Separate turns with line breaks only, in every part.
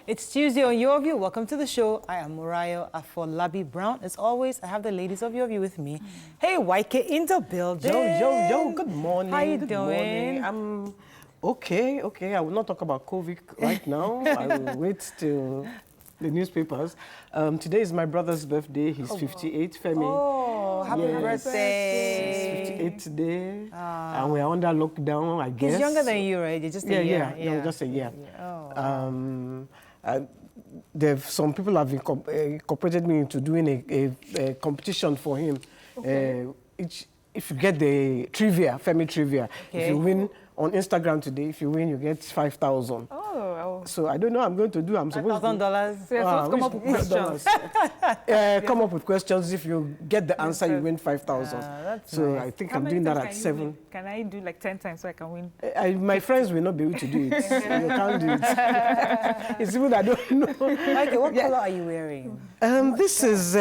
It's Tuesday on Your View. Welcome to the show. I am Murayo Afolabi Brown. As always, I have the ladies of Your View with me. Hey, YK in the building.
Yo. Good morning.
How you
Good
doing?
Morning. I'm okay. I will not talk about COVID right now. I will wait till the newspapers. Today is my brother's birthday. He's 58, Femi.
Oh, happy birthday.
He's 58 today. And we're under lockdown, I guess.
He's younger than you, right? You're just a year.
Yeah, just a year.
Oh.
Some people have incorporated me into doing a competition for him. Okay. If you get the trivia, Femi trivia, if you win on Instagram today, if you win, you get 5,000.
Oh.
So I don't know what I'm going to do. I'm supposed to
$5,000.
So come up with questions.
Come up with questions. If you get the answer, you win 5,000. So
nice.
I think I'm doing that at 7.
Can I do like 10 times so I can win?
My friends will not be able to do it. You can't do it. It's even I don't know.
Okay, what color are you wearing?
This is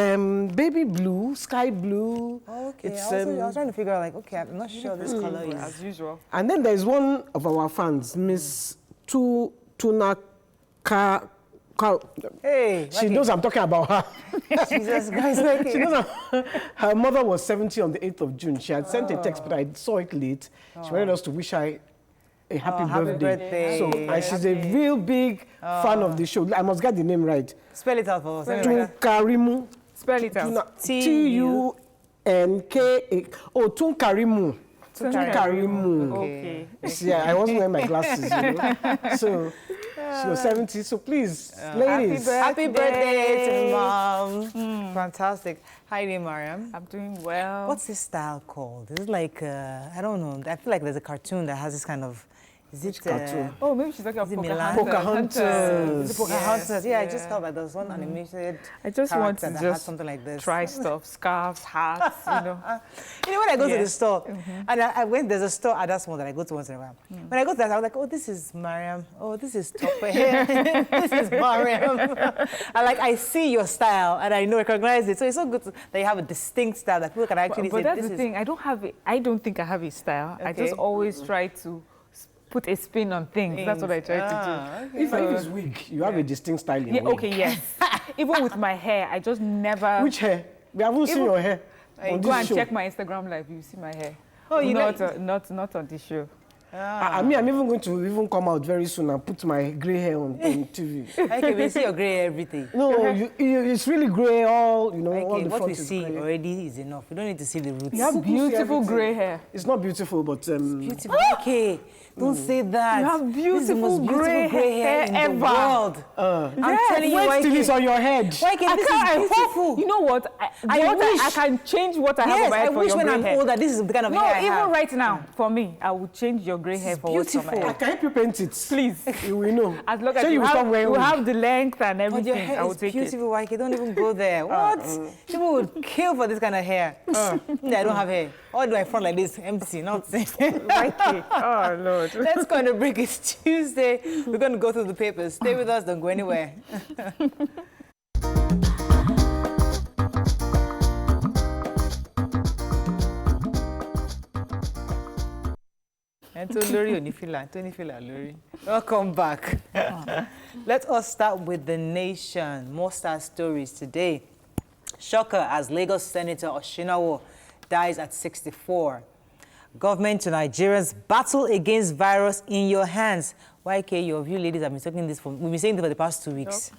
baby blue, sky blue.
Okay,
It's,
I was trying to figure out, like, okay, I'm not sure this color is...
As usual.
And then there's one of our fans, Miss Tuna
Hey,
she knows I'm talking about her.
Jesus Christ, like
She knows her mother was 70 on the 8th of June. She had sent a text, but I saw it late. She wanted us to wish her a happy birthday. So, and she's a real big fan of the show. I must get the name right.
Spell it out for us.
Tunkarimu.
Spell it out.
Tunka. Oh, Tunkarimu. Tunkarimu.
Okay.
Yeah, I wasn't wearing my glasses, you know. So she was 70. So please, ladies.
Happy birthday to Mom. Fantastic. How are you doing, Mariam?
I'm doing well.
What's this style called? Is it like, I don't know. I feel like there's a cartoon that has this kind of... Is it
cartoon?
Oh, maybe she's talking about
Pocahontas.
Is it Pocahontas? Yeah, I just felt like there was one animated
I just want to
that had
just
something like this.
try stuff, scarves, hats, you know.
You know, when I go to the store, and I went, there's a store at that small that I go to once in a while. When I go to that, I was like, oh, this is Mariam. Oh, this is Topper here. This is Mariam. I see your style, and I recognize it. So it's so good that you have a distinct style that people can actually say,
but that's the thing. I don't think I have a style.
Okay.
I just always try to put a spin on things. That's what I try to do.
If it's wig, you have a distinct style in wig.
Okay, yes. Even with my hair, I just never...
Which hair? We haven't seen your hair on
Go
this
and
show.
check my Instagram live, you see my hair.
Oh, you
not on this show.
I'm even going to come out very soon and put my grey hair on TV.
Okay, we see your grey hair, everything.
No, it's really grey, all, you know, all the
What
front
we
is
see
grey.
already is enough. We don't need to see the roots.
You have beautiful grey hair.
It's not beautiful, but...
Beautiful. Okay, don't say that.
You have
This is the most
beautiful grey hair
in
ever.
the world. I'm telling you,
Wait till
YK.
it's on your head.
YK, this is beautiful.
You know what? I can change what I have on my head for
wish
your
when
grey
I'm
hair.
older, this is the kind of
No,
hair I
even
have.
right now, for me, I would change your grey hair for what's on my
beautiful.
I
head.
can help you paint it.
Please.
You will know.
As long as
So
you
will stop wearing wig.
have the length and
But your
everything, I
hair
will
is
take it.
beautiful, YK. Don't even go there. What? People would kill for this kind of hair. I don't have hair. Why do I front like this? Empty, not
YK. Oh, Lord.
Let's go on a break. It's Tuesday. We're going to go through the papers. Stay with us. Don't go anywhere. Welcome back. Let us start with the nation. More star stories today. Shocker as Lagos Senator Oshinawo dies at 64. Government to Nigerians battle against virus in your hands. YK, your view ladies have been talking this we've been saying this for the past 2 weeks.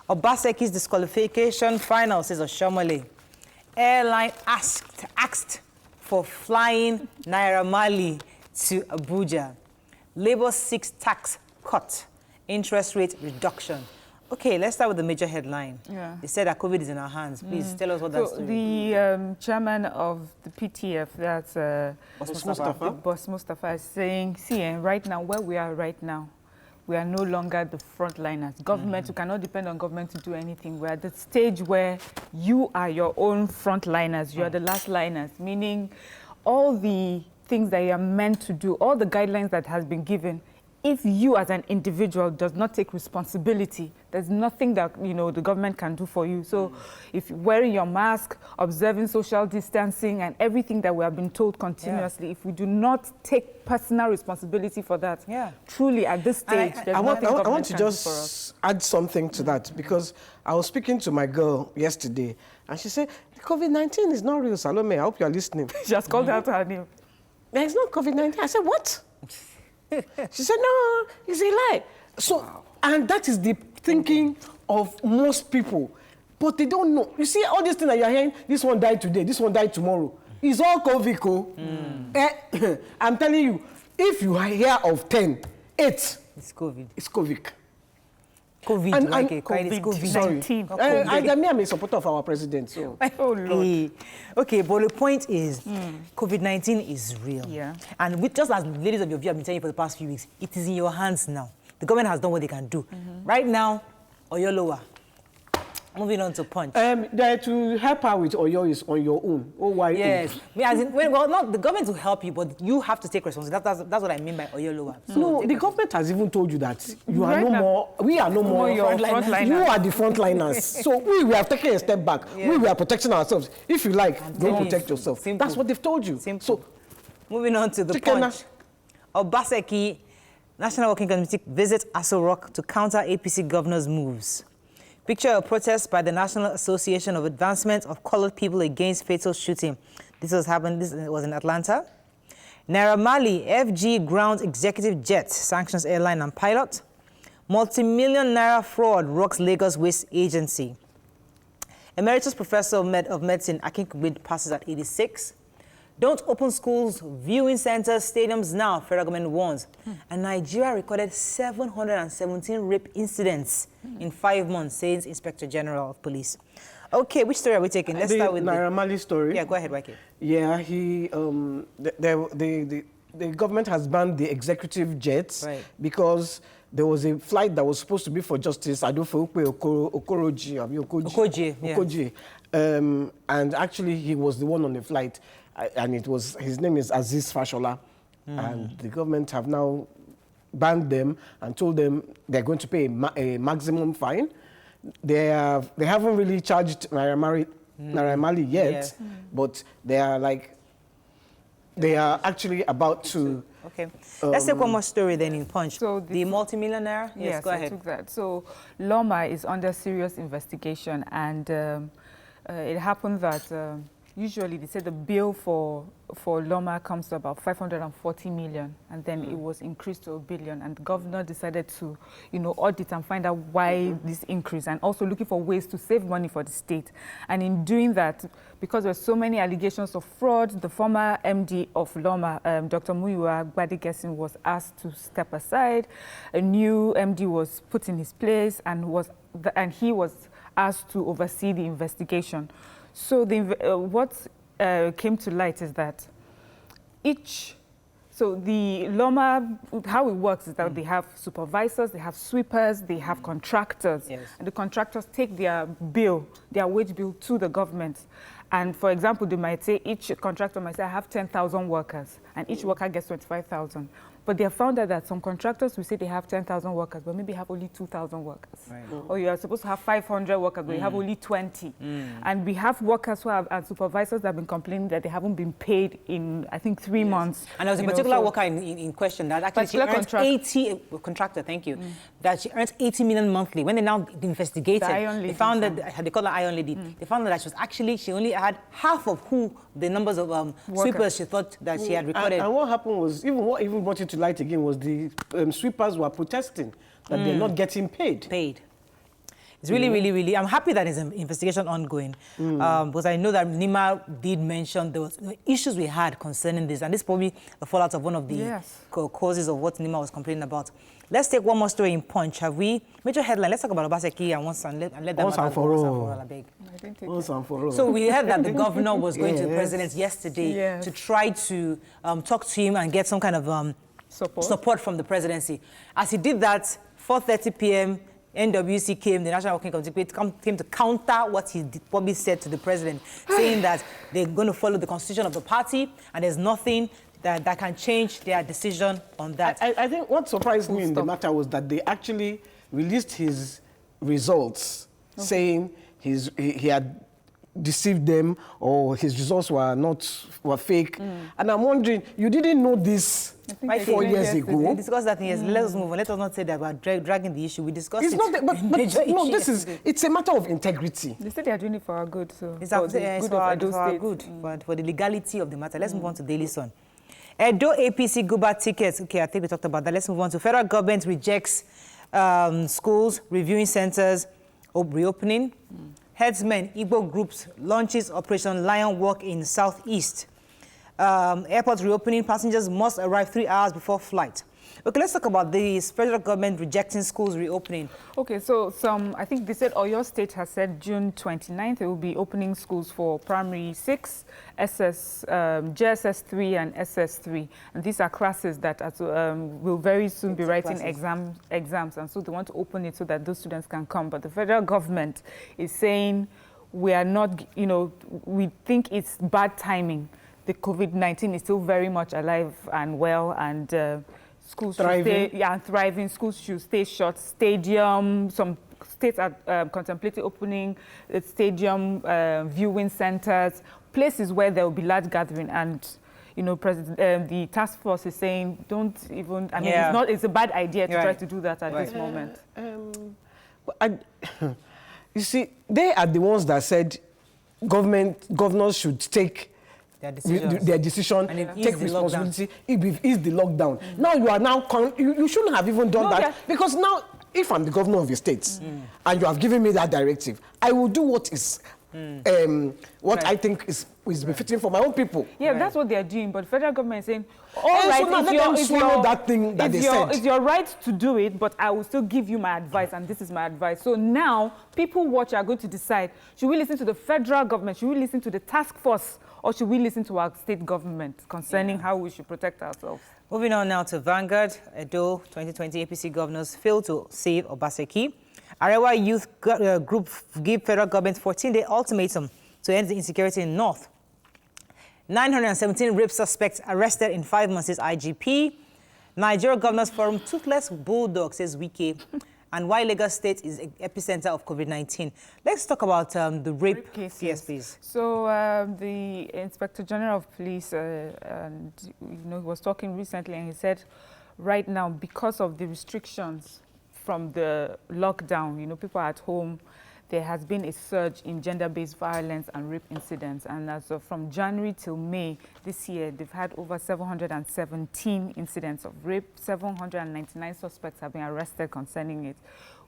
Obaseki's disqualification final, says Oshomole. Airline asked for flying Naira Marley to Abuja. Labour seeks tax cut, interest rate reduction. Okay, let's start with the major headline.
Yeah.
They said that COVID is in our hands. Please tell us what that's doing.
The chairman of the PTF, that's
Boss
Mustafa, is saying, see, right now, where we are right now, we are no longer the frontliners. Government, you cannot depend on government to do anything. We're at the stage where you are your own frontliners. You are the last liners, meaning all the things that you are meant to do, all the guidelines that has been given, if you as an individual does not take responsibility, there's nothing that, you know, the government can do for you. So if wearing your mask, observing social distancing and everything that we have been told continuously, if we do not take personal responsibility for that, truly at this stage,
I want to just add something to that, because I was speaking to my girl yesterday and she said, COVID-19 is not real, Salome. I hope you're listening.
She has called out her name.
It's not COVID-19. I said, what? She said, no, it's a lie. So, and that is the thinking of most people. But they don't know. You see, all these things that you're hearing, this one died today, this one died tomorrow. It's all COVID. I'm telling you, if you hear of 10, 8,
it's COVID.
It's COVID.
COVID,
COVID-19.
I'm a supporter of our president. So.
Oh, Lord.
Okay, but the point is, COVID-19 is real.
Yeah.
And just as ladies of your view have been telling you for the past few weeks, it is in your hands now. The government has done what they can do. Right now, Oyolowa. Moving on to Punch.
To help her with Oyo is on your own. OYO.
Yes. Well, not the government will help you, but you have to take responsibility. That's what I mean by Oyolowa. So
no, the government has even told you that you are
Right
no
now,
more. We are no more
your frontliners.
You are the frontliners. So we have taken a step back.
Yeah.
We are protecting ourselves. If you like, don't protect yourself.
Simple.
That's what they've told you.
Simple.
So,
moving on to the Punch. Obaseki, National Working Committee visits Aso Rock to counter APC governor's moves. Picture a protest by the National Association of Advancement of Colored People Against Fatal Shooting. This was in Atlanta. Naira Marley, FG grounds executive jet, sanctions airline and pilot. Multi-million naira fraud rocks Lagos Waste Agency. Emeritus Professor of Medicine Akin Kubid passes at 86. Don't open schools, viewing centers, stadiums now, federal government warns. And Nigeria recorded 717 rape incidents in 5 months, says Inspector General of Police. Okay, which story are we taking? Let's start with
Naira Marley story.
Yeah, go ahead, Wake.
Yeah, the government has banned the executive jets because there was a flight that was supposed to be for Justice Adolfo Okoji. And actually, he was the one on the flight. And his name is Aziz Fashola. And the government have now banned them and told them they're going to pay a maximum fine. They haven't really charged Naira Marley yet, but they are actually about to.
Okay, let's take one more story then in Punch. So the multimillionaire. Yes, go ahead.
I took that. So Loma is under serious investigation, and it happened that. Usually, they say the bill for Loma comes to about 540 million, and then it was increased to $1 billion. And the governor decided to, audit and find out why this increase, and also looking for ways to save money for the state. And in doing that, because there were so many allegations of fraud, the former MD of Loma, Dr. Muyiwa Gbadigesin, was asked to step aside. A new MD was put in his place, and he was asked to oversee the investigation. So what came to light is that the Loma, how it works is that they have supervisors, they have sweepers, they have contractors. Yes. And the contractors take their wage bill to the government. And for example, they might say, each contractor might say, I have 10,000 workers, and each worker gets 25,000. But they have found out that some contractors will say they have 10,000 workers, but maybe have only 2,000 workers. Right. Or you are supposed to have 500 workers, but you have only 20. And we have workers who have, and supervisors that have been complaining that they haven't been paid in, I think, 3 months.
And there was a particular worker in question that actually she earns 80, contractor, thank you, that she earns 80 million monthly. When they now investigated, they found that, they call her Iron Lady, they found that she only had half of the numbers of sweepers she thought that she had recorded.
And what happened was, what even brought it to light again was the sweepers were protesting that they're not getting paid.
It's really, I'm happy that there's an investigation ongoing. Because I know that Nima did mention there was issues we had concerning this, and this is probably the fallout of one of the causes of what Nima was complaining about. Let's take one more story in Punch. Have we? Major headline. Let's talk about Obaseki and let them
once and for all.
Once and for all. So we heard that the governor was going to the president yesterday to try to talk to him and get some kind of support from the presidency. As he did that, 4:30 p.m., NWC came, the National Working Committee came to counter what he probably said to the president, saying that they're going to follow the constitution of the party and there's nothing that can change their decision on that.
I think what surprised me in the matter was that they actually released his results, saying he had deceived them or his results were fake. And I'm wondering, you didn't know this 4 years ago?
We discussed that. Yes, let us move on. Let us not say that we're dragging the issue. We discussed
it's
it.
Not, but no, it's a matter of integrity.
They say they are doing it for our good, so
it's for our good, but for the legality of the matter. Let's move on to Daily Sun. Edo APC Guba tickets. Okay, I think we talked about that. Let's move on to federal government rejects schools, reviewing centers, reopening. Headsmen, Igbo groups launches Operation Lion Walk in Southeast. Airport reopening, passengers must arrive 3 hours before flight. Okay, let's talk about this federal government rejecting schools reopening.
Okay, so I think they said Oyo State has said June 29th, it will be opening schools for primary 6, JSS 3 and SS 3. And these are classes that will very soon be writing exams. And so they want to open it so that those students can come. But the federal government is saying we are not, we think it's bad timing. The COVID-19 is still very much alive and well, and schools should stay, thriving. Schools should stay shut. Stadium, some states are contemplating opening stadium, viewing centers, places where there will be large gathering. And the task force is saying, don't even. I mean, it's a bad idea to try to do that at this moment.
You see, they are the ones that said governors should take their decision, and take responsibility, if is the lockdown. Now you are you shouldn't have even done that, because now if I'm the governor of your state and you have given me that directive, I will do what is I think is befitting for my own people.
Yeah, that's what they are doing. But the federal government is saying, all right, it's your right to do it, but I will still give you my advice, and this is my advice. So now, people watch are going to decide, should we listen to the federal government, should we listen to the task force, or should we listen to our state government concerning how we should protect ourselves?
Moving on now to Vanguard. Edo 2020 APC governors failed to save Obaseki. Arewa Youth Group give federal government 14-day ultimatum to end the insecurity in North. 917 rape suspects arrested in 5 months, says IGP. Nigeria Governors Forum, toothless bulldog, says Wike. And why Lagos State is epicenter of COVID-19. Let's talk about the rape cases. Yes, please.
So the Inspector General of Police, he was talking recently, and he said, right now, because of the restrictions from the lockdown, people are at home, there has been a surge in gender-based violence and rape incidents. And as of from January till May this year, they've had over 717 incidents of rape. 799 suspects have been arrested concerning it.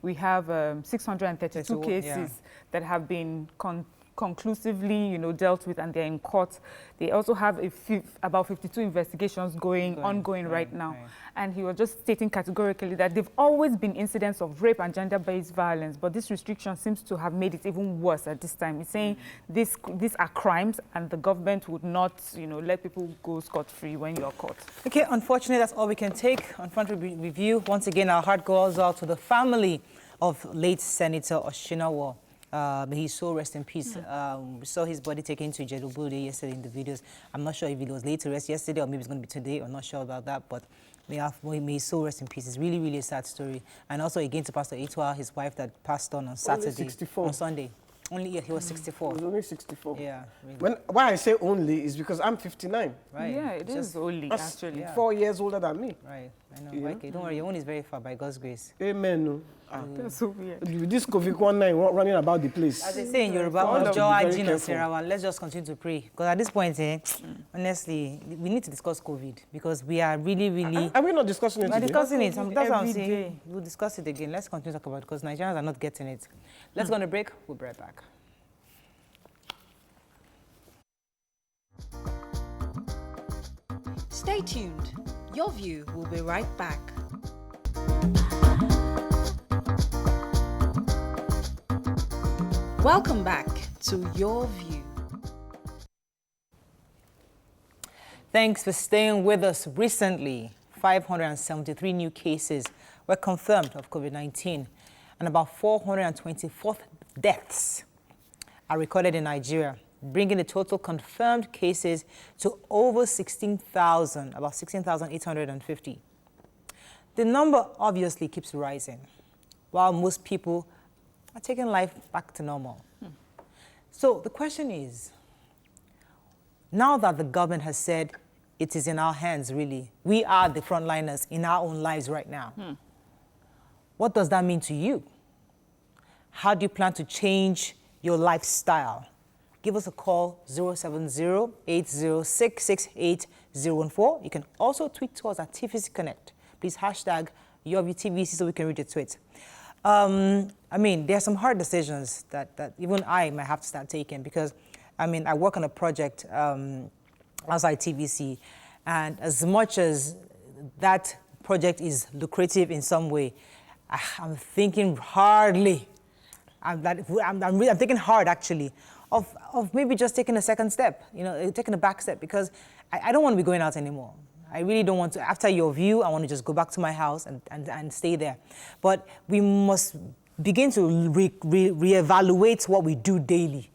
We have 632 cases that have been conclusively, dealt with, and they're in court. They also have about 52 investigations ongoing right now. Right. And he was just stating categorically that there've always been incidents of rape and gender-based violence, but this restriction seems to have made it even worse at this time. He's saying these are crimes, and the government would not, let people go scot-free when you're caught.
Okay, unfortunately, that's all we can take on Front Review. Once again, our heart goes out to the family of late Senator Osinawo. May his soul rest in peace. We saw his body taken to Ijebu yesterday in the videos. I'm not sure if it was late to rest yesterday or maybe it's going to be today. I'm not sure about that, but may his soul rest in peace. It's really, really a sad story. And also again to Pastor Itwa, his wife that passed on Saturday.
Only 64.
On Sunday. He was 64.
He was only 64.
Yeah. Really.
Why I say only is because I'm 59.
Right. Yeah, it is only, actually.
4 years older than me.
Right. I know. Okay, don't worry, your own is very far by God's grace.
Amen.
That's so weird.
This COVID-19 running about the place.
As they say in Yoruba, let's just continue to pray. Because at this point, honestly, we need to discuss COVID because we are really...
Are we not discussing it today?
We're discussing it. That's what I'm saying. We'll discuss it again. Let's continue to talk about it because Nigerians are not getting it. Let's go on a break. We'll be right back.
Stay tuned. Your View will be right back. Welcome back to Your View.
Thanks for staying with us. Recently, 573 new cases were confirmed of COVID-19 and about 424 deaths are recorded in Nigeria. bringing the total confirmed cases to over 16,000, about 16,850. The number obviously keeps rising, while most people are taking life back to normal. So the question is, now that the government has said it is in our hands, really, we are the frontliners in our own lives right now, what does that mean to you? How do you plan to change your lifestyle? Give us a call, 070-806-68014. You can also tweet to us at TVC Connect. Please hashtag YourViewTVC so we can read your tweet. I mean, there are some hard decisions that even I might have to start taking because, I mean, I work on a project outside TVC, and as much as that project is lucrative in some way, I'm thinking hardly. I'm thinking hard, actually, of maybe just taking a second step, you know, taking a back step, because I don't want to be going out anymore. I really don't want to. After your view, I want to just go back to my house and stay there. But we must begin to reevaluate what we do daily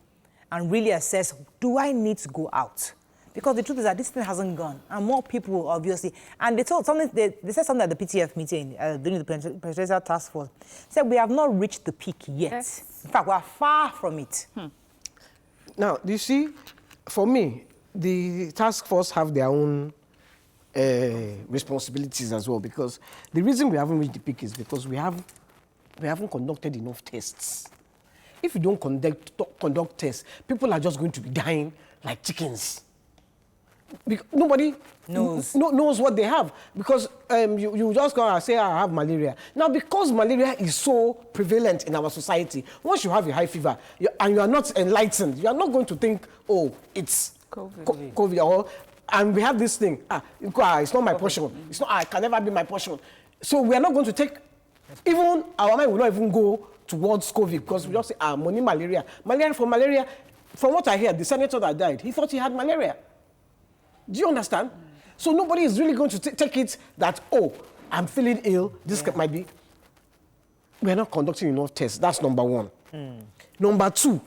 and really assess, do I need to go out? Because the truth is that this thing hasn't gone, and more people obviously. And they said something at the PTF meeting during the presidential task force. Said we have not reached the peak yet. Yes. In fact, we are far from it.
Now, you see, for me, the task force have their own responsibilities as well, because the reason we haven't reached the peak is because we haven't conducted enough tests. If you don't conduct tests, people are just going to be dying like chickens. Nobody knows what they have, because you just go and say, I have malaria. Now, because malaria is so prevalent in our society, once you have a high fever and you are not enlightened, you are not going to think, oh, it's COVID. And we have this thing, it's not my portion. It's not, it can never be my portion. So we are not going to take, even our mind will not even go towards COVID, because we just say, money, malaria. Malaria, from what I hear, the senator that died, he thought he had malaria. Do you understand? So nobody is really going to take it that, oh, I'm feeling ill, this might be. We are not conducting enough tests. That's number one. Number two,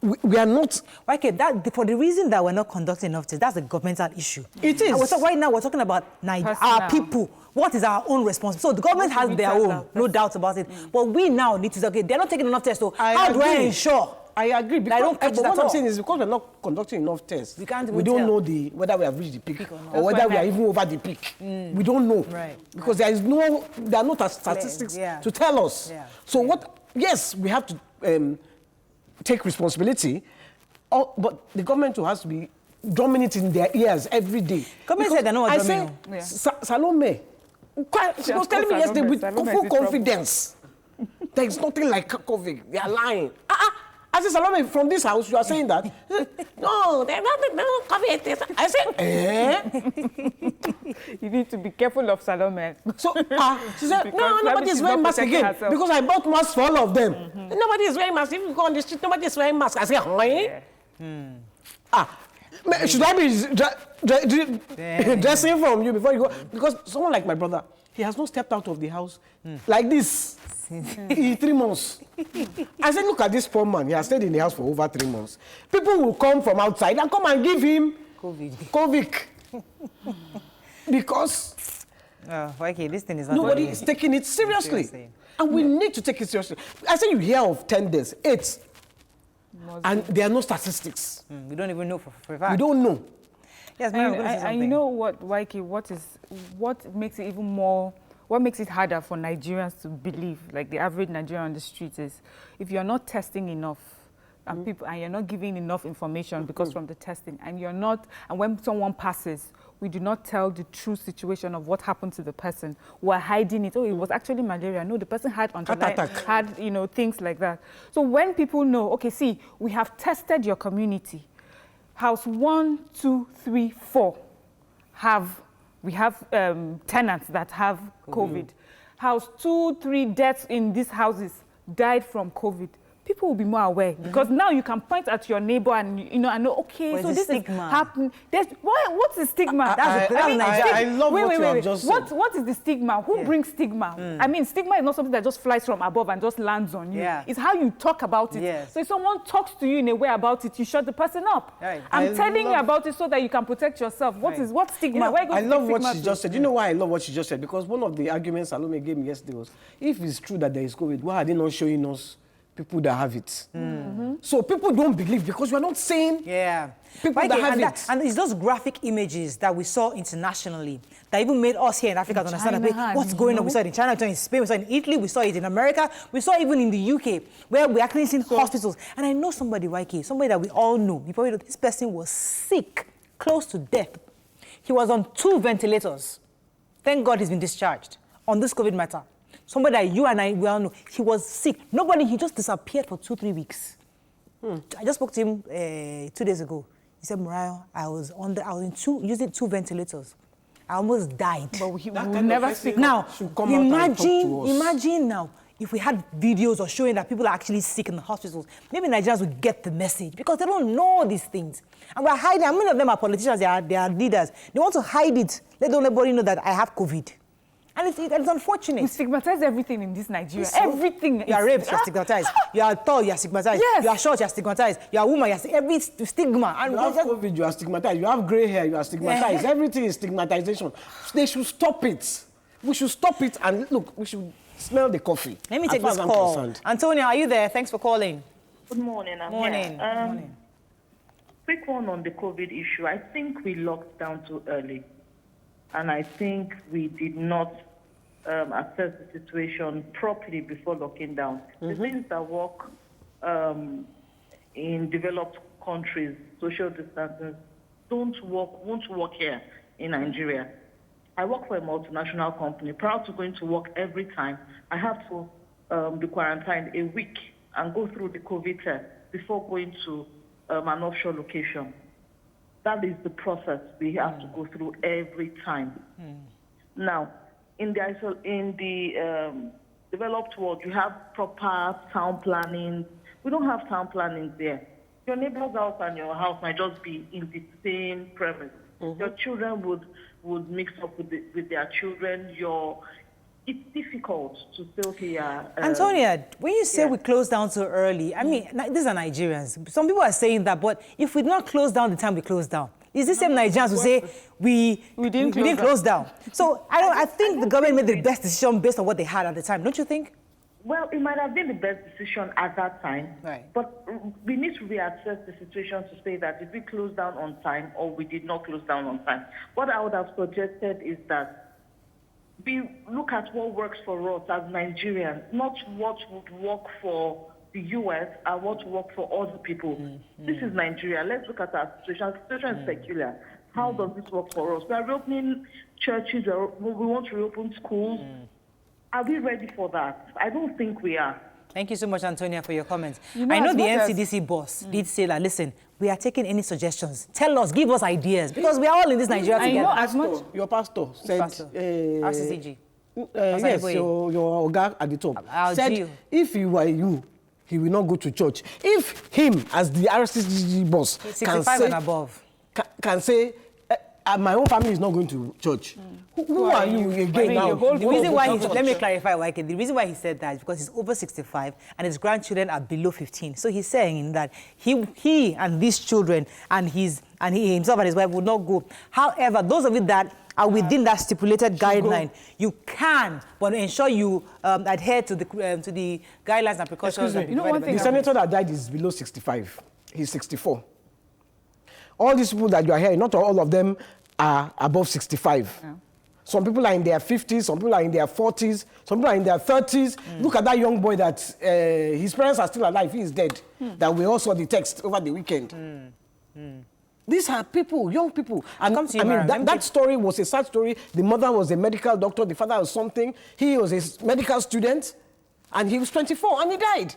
we are not.
Okay, for the reason that we're not conducting enough tests, that's a governmental issue.
It is.
So right now we're talking about our people. What is our own responsibility? So the government has their own, no doubt about it. But we now need to say, okay, they're not taking enough tests, so how do I ensure?
I agree. Because, but what I'm saying is because we're not conducting enough tests, we don't know whether we have reached the peak or whether we are even over the peak. We don't know. Right. Because there are no statistics to tell us. Yeah. So yes, we have to take responsibility, but the government has to be drumming it in their ears every day.
Government said they're not drumming.
I say, Salome, she was telling me yesterday with full confidence, there is nothing like COVID. They are lying. I said, Salome, from this house, you are saying that? No, there's nothing, no COVID. I said,
You need to be careful of Salome.
So, she said, no, nobody is wearing mask again. Herself. Because I bought masks for all of them. Nobody is wearing masks. If you go on the street, nobody is wearing masks. I said, should I be dressing from you before you go? Because someone like my brother, he has not stepped out of the house like this in 3 months. I said, look at this poor man. He has stayed in the house for over 3 months. People will come from outside and come and give him COVID. Because
this thing is not
nobody is taking it seriously. And we need to take it seriously. I said you hear of 10 days, 8. And there are no statistics.
We don't even know for a fact.
We don't know.
Yes, and you know what, Waiki, what makes it even more, what makes it harder for Nigerians to believe, like the average Nigerian on the street, is if you're not testing enough and you're not giving enough information because from the testing, and when someone passes, we do not tell the true situation of what happened to the person. We're hiding it. Oh, it was actually malaria. No, the person had things like that. So when people know, okay, see, we have tested your community. House 1, 2, 3, 4 we have tenants that have COVID. House 2, 3 deaths in these houses died from COVID. people will be more aware because now you can point at your neighbor and you know, okay, so this is happening. What's the stigma?
I love what you have just said.
What is the stigma? Who brings stigma? I mean, stigma is not something that just flies from above and just lands on you.
Yeah.
It's how you talk about it.
Yes.
So if someone talks to you in a way about it, you shut the person up.
Right.
I'm telling you about it so that you can protect yourself. What stigma?
I love what she just said. You know why I love what she just said? Because one of the arguments Salome gave me yesterday was, if it's true that there is COVID, why are they not showing us people that have it? So people don't believe because we're not saying people that have it.
And it's those graphic images that we saw internationally that even made us here in Africa to understand what's going on. We saw it in China, we saw it in Spain, we saw it in Italy, we saw it in America, we saw it even in the UK, where we actually seen hospitals. And I know somebody, YK, somebody that we all know. You probably know this person was sick, close to death. He was on 2 ventilators. Thank God he's been discharged on this COVID matter. Somebody that you and I well know, he was sick. He just disappeared for 2-3 weeks. I just spoke to him 2 days ago. He said, Mariah, I was using 2 ventilators. I almost died.
But we will never speak.
Now, imagine now, if we had videos or showing that people are actually sick in the hospitals, maybe Nigerians would get the message because they don't know these things. And we're hiding. Many of them are politicians, they are leaders. They want to hide it. Let everybody know that I have COVID. And it's unfortunate.
We stigmatize everything in this Nigeria. Everything.
You are raped, you're stigmatized. You are tall, you're stigmatized.
Yes.
You are short, you're stigmatized. You are a woman, every stigma. And
you have COVID, you are stigmatized. You have gray hair, you are stigmatized. Everything is stigmatization. They should stop it. We should stop it and look, we should smell the coffee.
Let me take this call. Antonia, are you there? Thanks for calling.
Good morning.
Morning.
Morning. Quick one on the COVID issue. I think we locked down too early. And I think we did not assess the situation properly before locking down. The things that work in developed countries, social distancing, won't work here in Nigeria. I work for a multinational company. Prior to going to work every time, I have to be quarantined a week and go through the COVID test before going to an offshore location. That is the process we have to go through every time. Now, in the developed world, you have proper town planning. We don't have town planning there. Your neighbor's house and your house might just be in the same premise. Your children would mix up with their children. It's difficult to say, okay,
Antonia, when you say we close down so early, I mean, these are Nigerians. Some people are saying that, but if we not close down the time we close down, is the same Nigerians who say we didn't close down? So I think the government made the best decision based on what they had at the time, don't you think?
Well, it might have been the best decision at that time,
right.
But we need to reassess the situation to say that if we close down on time or we did not close down on time. What I would have suggested is that we look at what works for us as Nigerians, not what would work for the US and what would work for other people. This is Nigeria. Let's look at our situation. The situation is peculiar. How does this work for us? We are reopening churches. We want to reopen schools. Are we ready for that? I don't think we are.
Thank you so much, Antonia, for your comments. I know the NCDC boss did say that, listen, we are taking any suggestions. Tell us, give us ideas, because we are all in this Nigeria together.
I know as much.
Your pastor said...
RCCG.
Yes, your guy at the top said, if he were you, he will not go to church. If him, as the RCCG boss,
65 and above,
can say, my own family is not going to church. Who are you again now?
The reason why let me clarify, YK. The reason why he said that is because he's over 65 and his grandchildren are below 15. So he's saying that he and these children and he himself and his wife would not go. However, those of you that are within that stipulated guideline, you can, but ensure you adhere to the guidelines and precautions.
You know one thing, the senator that died is below 65. He's 64. All these people that you are hearing, not all of them are above 65. Yeah. Some people are in their 50s, some people are in their 40s, some people are in their 30s. Look at that young boy that his parents are still alive, he is dead. That we all saw the text over the weekend. These are people, young people. And that story was a sad story. The mother was a medical doctor, the father was something. He was a medical student, and he was 24, and he died.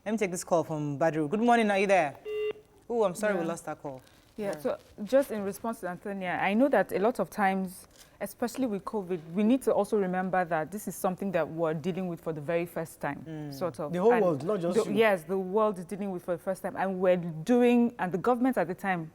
Let me take this call from Badru. Good morning, are you there? Oh, I'm sorry we lost that call.
Yeah, so just in response to Antonia, I know that a lot of times, especially with COVID, we need to also remember that this is something that we're dealing with for the very first time, sort of.
The whole world, not just you.
Yes, the world is dealing with for the first time. And and the government at the time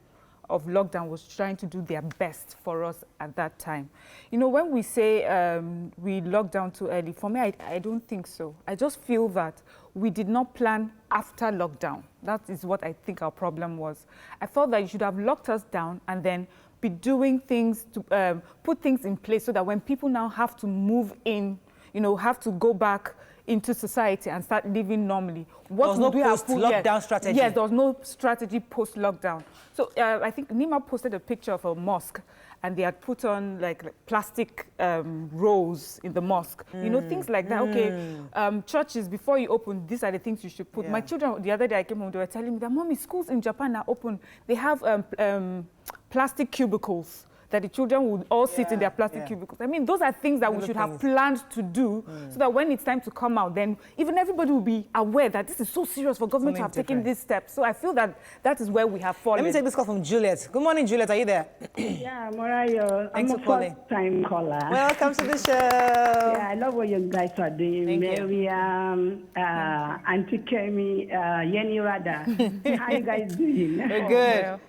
of lockdown was trying to do their best for us at that time. You know, when we say we locked down too early, for me, I don't think so. I just feel that we did not plan after lockdown. That is what I think our problem was. I felt that you should have locked us down and then be doing things to put things in place so that when people now have to move in, you know, have to go back into society and start living normally.
There was no post-lockdown strategy.
Yes, there was no strategy post-lockdown. So I think Nima posted a picture of a mosque and they had put on like plastic rolls in the mosque. You know, things like that. Okay, churches, before you open, these are the things you should put. My children, the other day I came home, they were telling me that, Mommy, schools in Japan are open. They have plastic cubicles that the children would all sit in their plastic cubicles. I mean, those are things that we should have planned to do so that when it's time to come out, then even everybody will be aware that this is so serious for government to have taken this step. So I feel that that is where we have fallen.
Let me take this call from Juliet. Good morning, Juliet. Are you there?
Yeah, Morayo.
Thanks
I'm
for calling.
a first-time caller.
Welcome to the show.
Yeah, I love what you guys are doing.
Thank you.
Miriam, Auntie Kemi, Yeni Rada. How you guys doing?
We're good.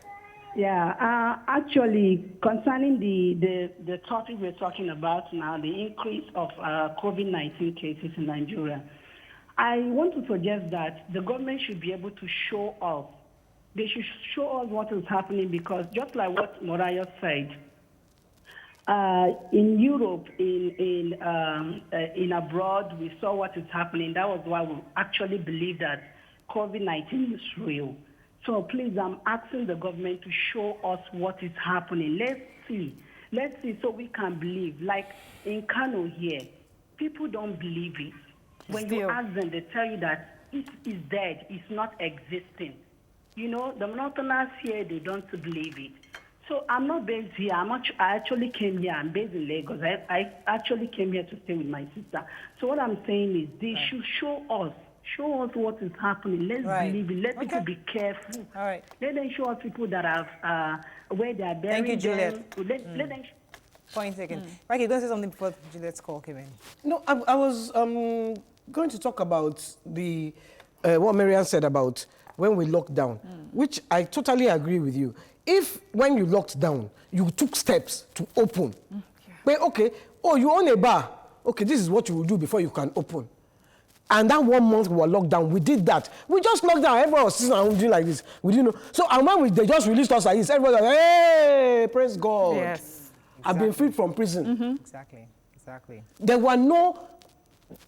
Yeah, actually, concerning the topic we're talking about now, the increase of COVID-19 cases in Nigeria, I want to suggest that the government should be able to show us. They should show us what is happening because just like what Morayo said, in Europe, in abroad, we saw what is happening. That was why we actually believe that COVID-19 is real. So please, I'm asking the government to show us what is happening. Let's see so we can believe. Like in Kano here, people don't believe it. When you ask them, they tell you that it is dead, it's not existing. You know, the Northerners here, they don't believe it. So I'm not based here. I actually came here. I'm based in Lagos. I actually came here to stay with my sister. So what I'm saying is they should show us what is happening. Let's believe it. Let people be careful.
All right.
Let them show us people that have where they are burying.
Thank you, Juliet.
Let them.
Point taken. Right, you're going to say something before Juliet's call came in.
No, I was going to talk about the what Marian said about when we locked down, which I totally agree with you. If when you locked down, you took steps to open, but okay, you own a bar, okay, this is what you will do before you can open. And that 1 month we were locked down, we did that. We just locked down, everyone was sitting around doing like this. We didn't know. So, and when they just released us like this, everybody was like, hey, praise God.
Yes.
Exactly. I've been freed from prison.
Exactly.
There were no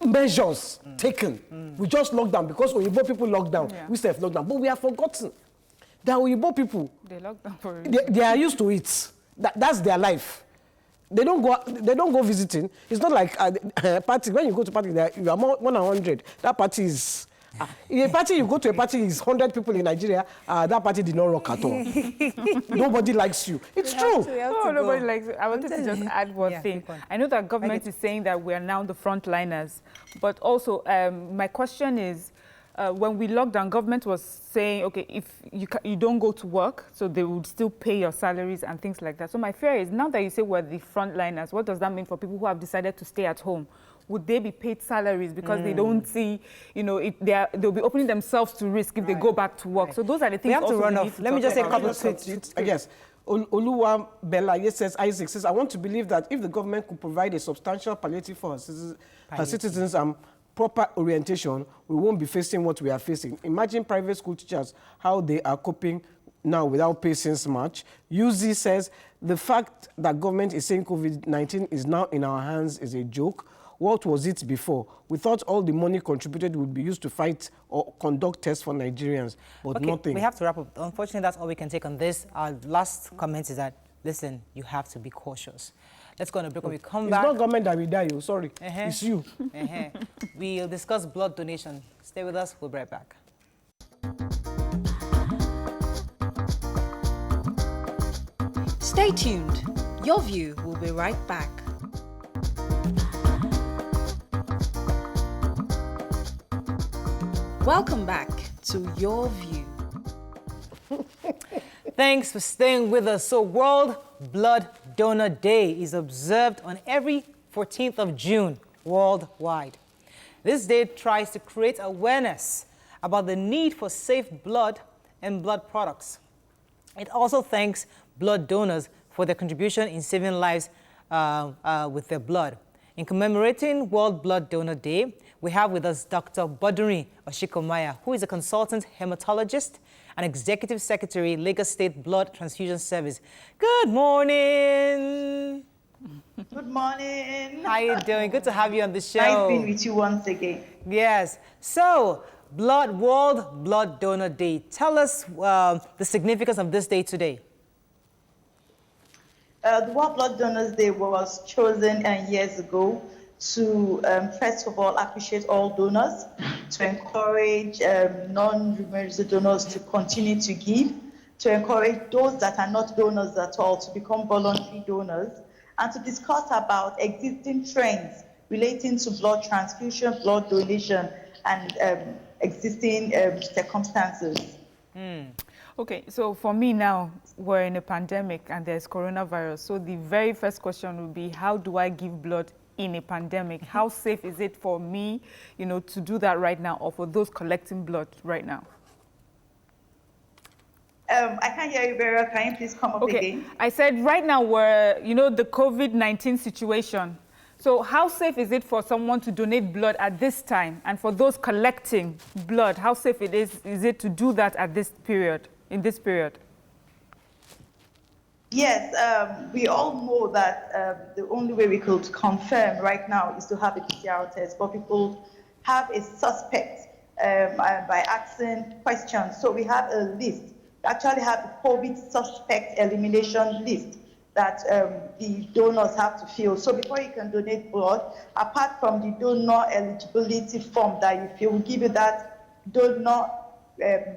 measures taken. We just locked down because Oyibo people locked down. We still locked down. But we have forgotten that Oyibo people,
They locked down for
they are used to it. That's their life. They don't go visiting. It's not like a party. When you go to party, you are more than 100. That party is... in a party, you go to a party, is 100 people in Nigeria. That party did not rock at all. Nobody likes you. It's true.
Nobody likes it. I wanted to just add one thing. I know that government is saying that we are now the frontliners, but also my question is, when we locked down, government was saying, okay, if you don't go to work, so they would still pay your salaries and things like that. So my fear is, now that you say we're the frontliners, what does that mean for people who have decided to stay at home? Would they be paid salaries because they don't see, you know, they'll be opening themselves to risk if they go back to work. So those are the things
we have to run off. Let me just say a couple of
tweets. Yes. Oluwa Bella says, Isaac says, I want to believe that if the government could provide a substantial palliative for her citizens and proper orientation, we won't be facing what we are facing. Imagine private school teachers, how they are coping now without pay since March. UZ says, the fact that government is saying COVID-19 is now in our hands is a joke. What was it before? We thought all the money contributed would be used to fight or conduct tests for Nigerians, but nothing.
We have to wrap up. Unfortunately, that's all we can take on this. Our last comment is that, listen, you have to be cautious. Let's go on a break. When we come back...
It's not government that will die, sorry. It's you.
We'll discuss blood donation. Stay with us. We'll be right back.
Stay tuned. Your View will be right back. Welcome back to Your View.
Thanks for staying with us. So World Blood Donor Day is observed on every 14th of June worldwide. This day tries to create awareness about the need for safe blood and blood products. It also thanks blood donors for their contribution in saving lives with their blood. In commemorating World Blood Donor Day, we have with us Doctor Bodunrin Osikomaiya, who is a consultant hematologist and executive secretary, Lagos State Blood Transfusion Service. Good morning.
Good morning.
How you doing? Good to have you on the show.
Nice being with you once again.
Yes. So, World Blood Donor Day. Tell us the significance of this day today.
The World Blood Donors Day was chosen years ago to, first of all, appreciate all donors, to encourage non-remunerated donors to continue to give, to encourage those that are not donors at all to become voluntary donors, and to discuss about existing trends relating to blood transfusion, blood donation, and existing circumstances.
Okay, so for me now, we're in a pandemic and there's coronavirus. So the very first question would be, how do I give blood in a pandemic? How safe is it for me, to do that right now, or for those collecting blood right now?
I can't hear you very well. Can you please come up again?
I said right now we're, the COVID-19 situation. So how safe is it for someone to donate blood at this time? And for those collecting blood, how safe is it to do that at this period, in this period?
Yes, we all know that the only way we could confirm right now is to have a PCR test, but people have a suspect by asking questions. So we have a list. We actually have a COVID suspect elimination list that the donors have to fill. So before you can donate blood, apart from the donor eligibility form that you fill, we'll give you that donor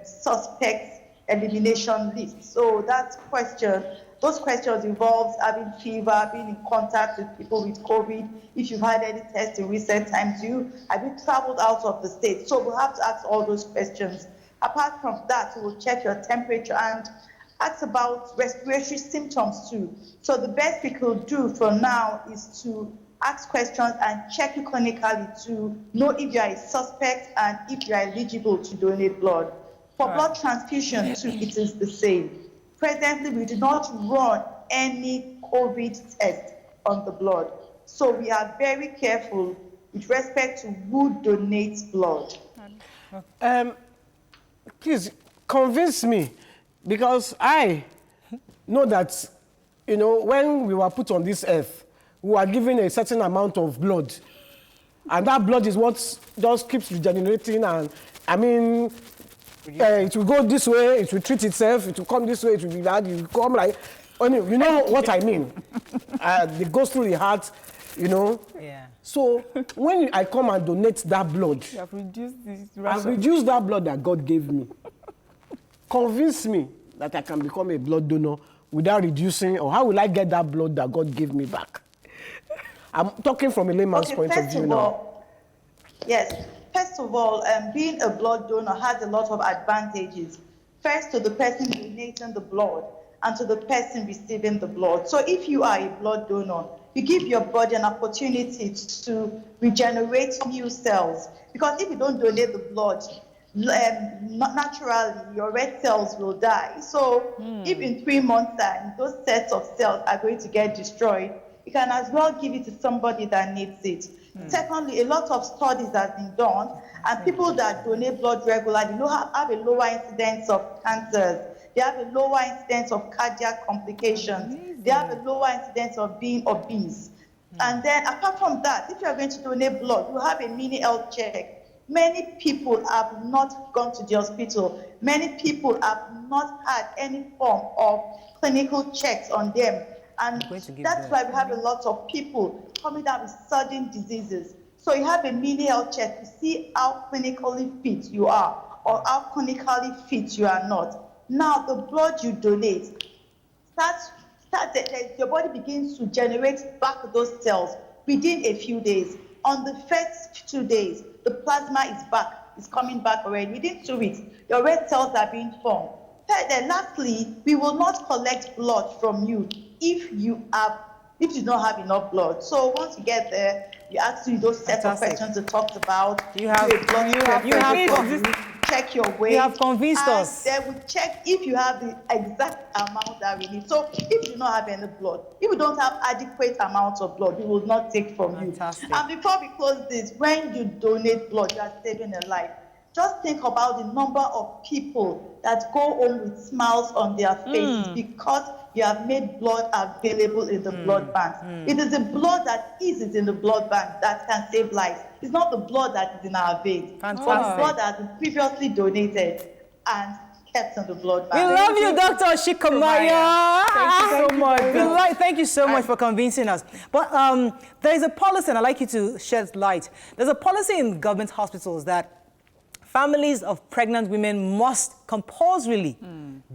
suspect elimination list. So those questions involve having fever, being in contact with people with COVID, if you've had any tests in recent times, have you traveled out of the state? So we'll have to ask all those questions. Apart from that, we will check your temperature and ask about respiratory symptoms too. So the best we could do for now is to ask questions and check you clinically to know if you are a suspect and if you are eligible to donate blood. For blood transfusion too, it is the same. Presently, we do not run any COVID test on the blood. So we are very careful with respect to who donates blood.
Please convince me, because I know that, when we were put on this earth, we were given a certain amount of blood. And that blood is what just keeps regenerating. And it will go this way, it will treat itself, it will come this way, it will be that, it will come like, you know what I mean. It goes through the heart,
Yeah.
So when I come and donate that blood,
You have reduced this
I've reduced that blood that God gave me. Convince me that I can become a blood donor without reducing, or how will I get that blood that God gave me back? I'm talking from a layman's point of view now.
Yes. First of all, being a blood donor has a lot of advantages. First, to the person donating the blood and to the person receiving the blood. So if you are a blood donor, you give your body an opportunity to regenerate new cells. Because if you don't donate the blood, naturally, your red cells will die. So if in 3 months' time, those sets of cells are going to get destroyed, you can as well give it to somebody that needs it. Secondly, a lot of studies have been done, and people that donate blood regularly have a lower incidence of cancers. They have a lower incidence of cardiac complications. Amazing. They have a lower incidence of being obese. And then apart from that, if you are going to donate blood, you have a mini health check. Many people have not gone to the hospital. Many people have not had any form of clinical checks on them. And that's why we have a lot of people coming down with sudden diseases. So you have a mini health check to see how clinically fit you are or how clinically fit you are not. Now, the blood you donate, your body begins to generate back those cells within a few days. On the first 2 days, the plasma is back, it's coming back already. Within 2 weeks, your red cells are being formed. Lastly, we will not collect blood from you if you do not have enough blood. So once you get there, we ask you those set of questions we talked about.
You have
check your weight.
You have convinced us.
Then we check if you have the exact amount that we need. So if you do not have any blood, if you don't have adequate amounts of blood, we will not take from you. And before we close this, when you donate blood, you are saving a life. Just think about the number of people that go home with smiles on their faces because you have made blood available in the blood banks. It is the blood that is in the blood bank that can save lives. It's not the blood that is in our veins. But the blood that has been previously donated and kept in the blood bank.
We love you, Dr. Osikomaiya.
Thank you so much.
Thank you so much for convincing us. But there is a policy, and I'd like you to shed light. There's a policy in government hospitals that families of pregnant women must compulsorily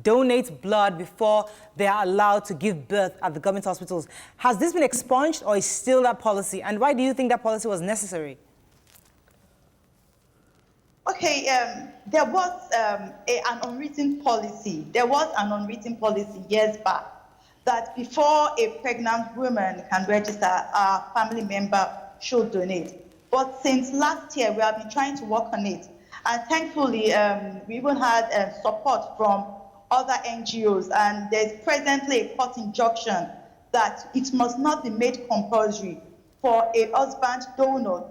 donate blood before they are allowed to give birth at the government hospitals. Has this been expunged or is still that policy? And why do you think that policy was necessary?
Okay, there was an unwritten policy. There was an unwritten policy years back that before a pregnant woman can register, a family member should donate. But since last year, we have been trying to work on it. And thankfully, we even had support from other NGOs. And there's presently a court injunction that it must not be made compulsory for a husband donor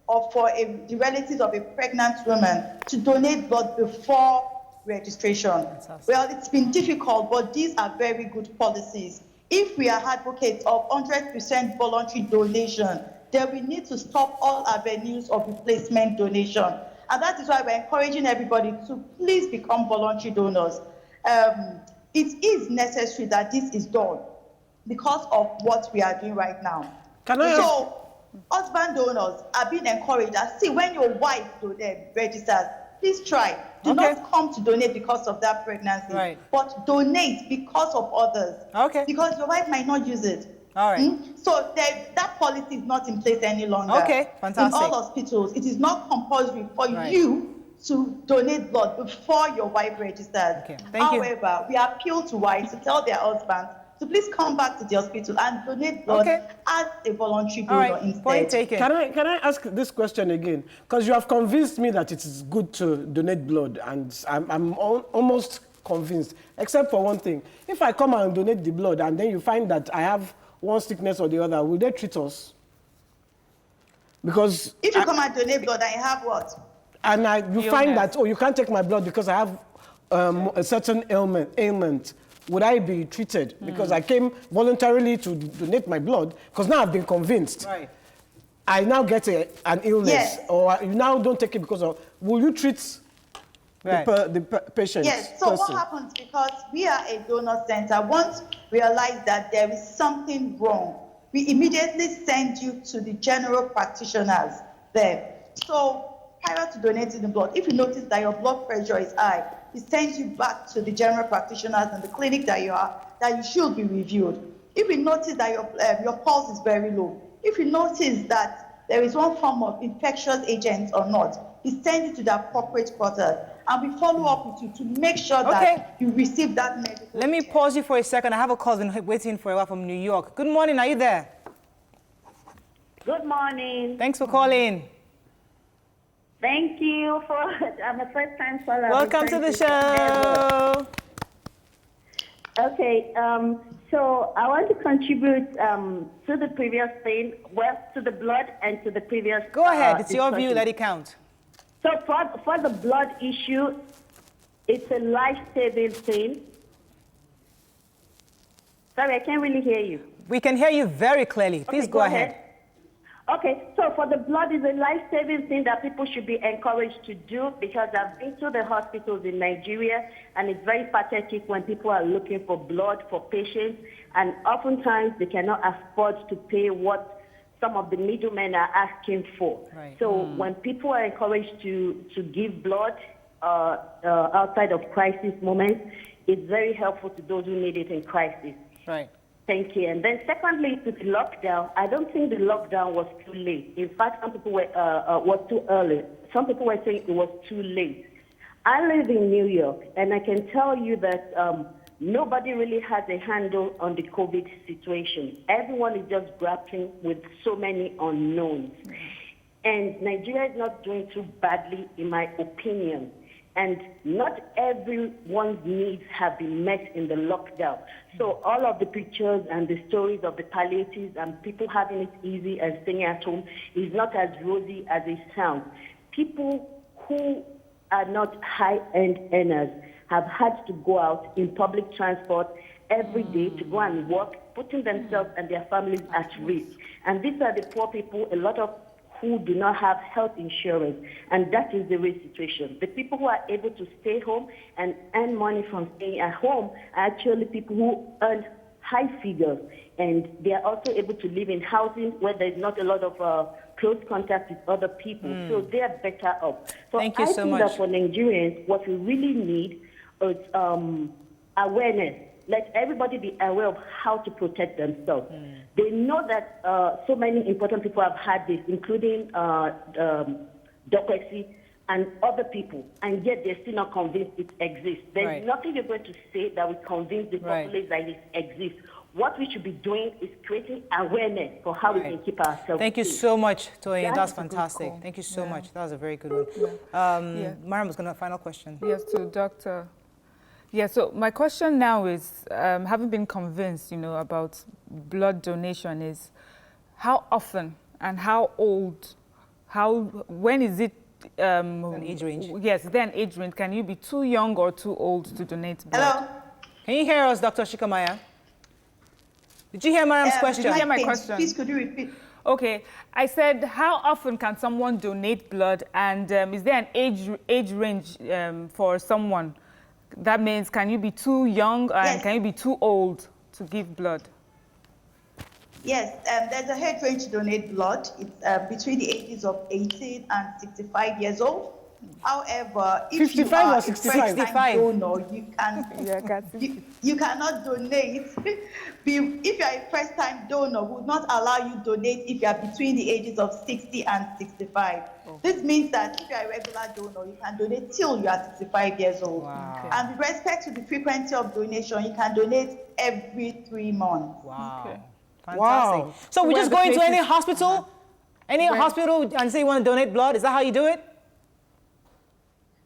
or for the relatives of a pregnant woman to donate blood before registration. Well, it's been difficult, but these are very good policies. If we are advocates of 100% voluntary donation, then we need to stop all avenues of replacement donation. And that is why we're encouraging everybody to please become voluntary donors. It is necessary that this is done because of what we are doing right now. So, husband donors are being encouraged. See, when your wife registers, please try. Do not come to donate because of that pregnancy, but donate because of others. Because your wife might not use it. So that policy is not in place any longer. In all hospitals, it is not compulsory for you to donate blood before your wife registers. However, we appeal to wives to tell their husbands to please come back to the hospital and donate blood as a voluntary donor instead.
Point taken.
Can I ask this question again? Because you have convinced me that it is good to donate blood, and I'm almost convinced, except for one thing. If I come and donate the blood and then you find that I have one sickness or the other, will they treat us? Because
if you come and donate blood and you have what?
And you find that, you can't take my blood because I have a certain ailment, would I be treated? Because I came voluntarily to donate my blood, because now I've been convinced. I now get an illness, or you now don't take it because of, will you treat the patient?
Yes, so what happens, because we are a donor center, once we realize that there is something wrong, we immediately send you to the general practitioners there. So prior to donating the blood, if you notice that your blood pressure is high, we send you back to the general practitioners in the clinic that you are, that you should be reviewed. If we notice that your pulse is very low, if you notice that there is one form of infectious agent or not, we send you to the appropriate quarters, and we follow up with you to make sure that you receive that medical care.
Let me pause you for a second. I have a cousin waiting for a while from New York. Good morning, are you there?
Good morning.
Thanks for calling.
Thank you for, I'm a first-time caller.
Welcome to the show.
Okay, so I want to contribute to the previous thing, well, to the blood and to the previous.
Go ahead, it's your view, let it count.
So for the blood issue, it's a life-saving thing. Sorry, I can't really hear you.
We can hear you very clearly. Please go ahead.
Okay, so for the blood is a life-saving thing that people should be encouraged to do, because I've been to the hospitals in Nigeria, and it's very pathetic when people are looking for blood for patients, and oftentimes they cannot afford to pay what some of the middlemen are asking for. So when people are encouraged to give blood outside of crisis moments, it's very helpful to those who need it in crisis. Thank you. And then secondly, to the lockdown, I don't think the lockdown was too late. In fact, some people were was too early. Some people were saying it was too late. I live in New York, and I can tell you that nobody really has a handle on the COVID situation. Everyone is just grappling with so many unknowns. And Nigeria is not doing too badly, in my opinion. And not everyone's needs have been met in the lockdown. So all of the pictures and the stories of the palliatives and people having it easy and staying at home is not as rosy as it sounds. People who are not high-end earners have had to go out in public transport every day to go and work, putting themselves and their families at risk. And these are the poor people, a lot of who do not have health insurance, and that is the real situation. The people who are able to stay home and earn money from staying at home are actually people who earn high figures, and they are also able to live in housing where there's not a lot of close contact with other people, so they are better off. So
Thank you so
think
much.
that for Nigerians, what we really need is awareness. Let everybody be aware of how to protect themselves. They know that so many important people have had this, including Doctor and other people, and yet they're still not convinced it exists. There's nothing you're going to say that will convince the populace that it exists. What we should be doing is creating awareness for how we can keep ourselves
Thank you
safe.
so much, Toyin. That's
a good
fantastic.
call.
Thank you so
Yeah.
much. That was a very good one. Mariam was going to have a final question.
Yes, to Dr. Yeah, so my question now is, having been convinced, about blood donation, is how often and how old, when is it?
An age range.
Yes, then age range. Can you be too young or too old to donate blood?
Hello?
Can you hear us, Dr. Osikomaiya? Did you hear Mariam's question?
Did you hear my question?
Please, could you repeat?
Okay, I said, how often can someone donate blood, and is there an age range for someone? That means, can you be too young and can you be too old to give blood?
Yes, there's a age range to donate blood. It's between the ages of 18 and 65 years old. However, if
55
you are
or 65?
a first-time donor, you cannot donate. If you are a first-time donor, we would not allow you to donate if you are between the ages of 60 and 65. This means that if you are a regular donor, you can donate till you are 65 years old.
Wow.
Okay.
And with respect to the frequency of donation, you can donate every 3 months.
Wow.
Okay.
Fantastic.
Wow.
So we
Where
just
the
go into any
places-
hospital, any hospital, and say you want to donate blood? Is that how you do it?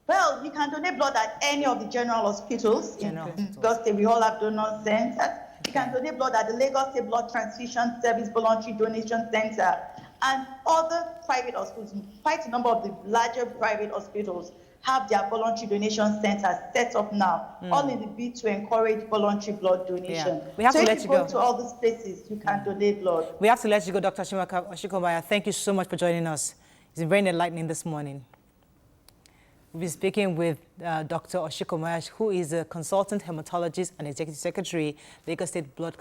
Well, you can donate blood at any of the general hospitals.
General
In
hospitals.
Lagos State, we all have donor centers. You can donate blood at the Lagos State Blood Transfusion Service Voluntary Donation Center and other private hospitals. Quite a number of the larger private hospitals have their voluntary donation centers set up now, all in the bid to encourage voluntary blood donation.
Yeah. We have
so
to
if
let
you
you
go
go.
to all these places, you can donate blood.
We have to let you go, Dr. Osikomaiya. Thank you so much for joining us. It's been very enlightening this morning. We'll be speaking with Dr. Osikomaiya, who is a consultant hematologist and executive secretary, Lagos State Blood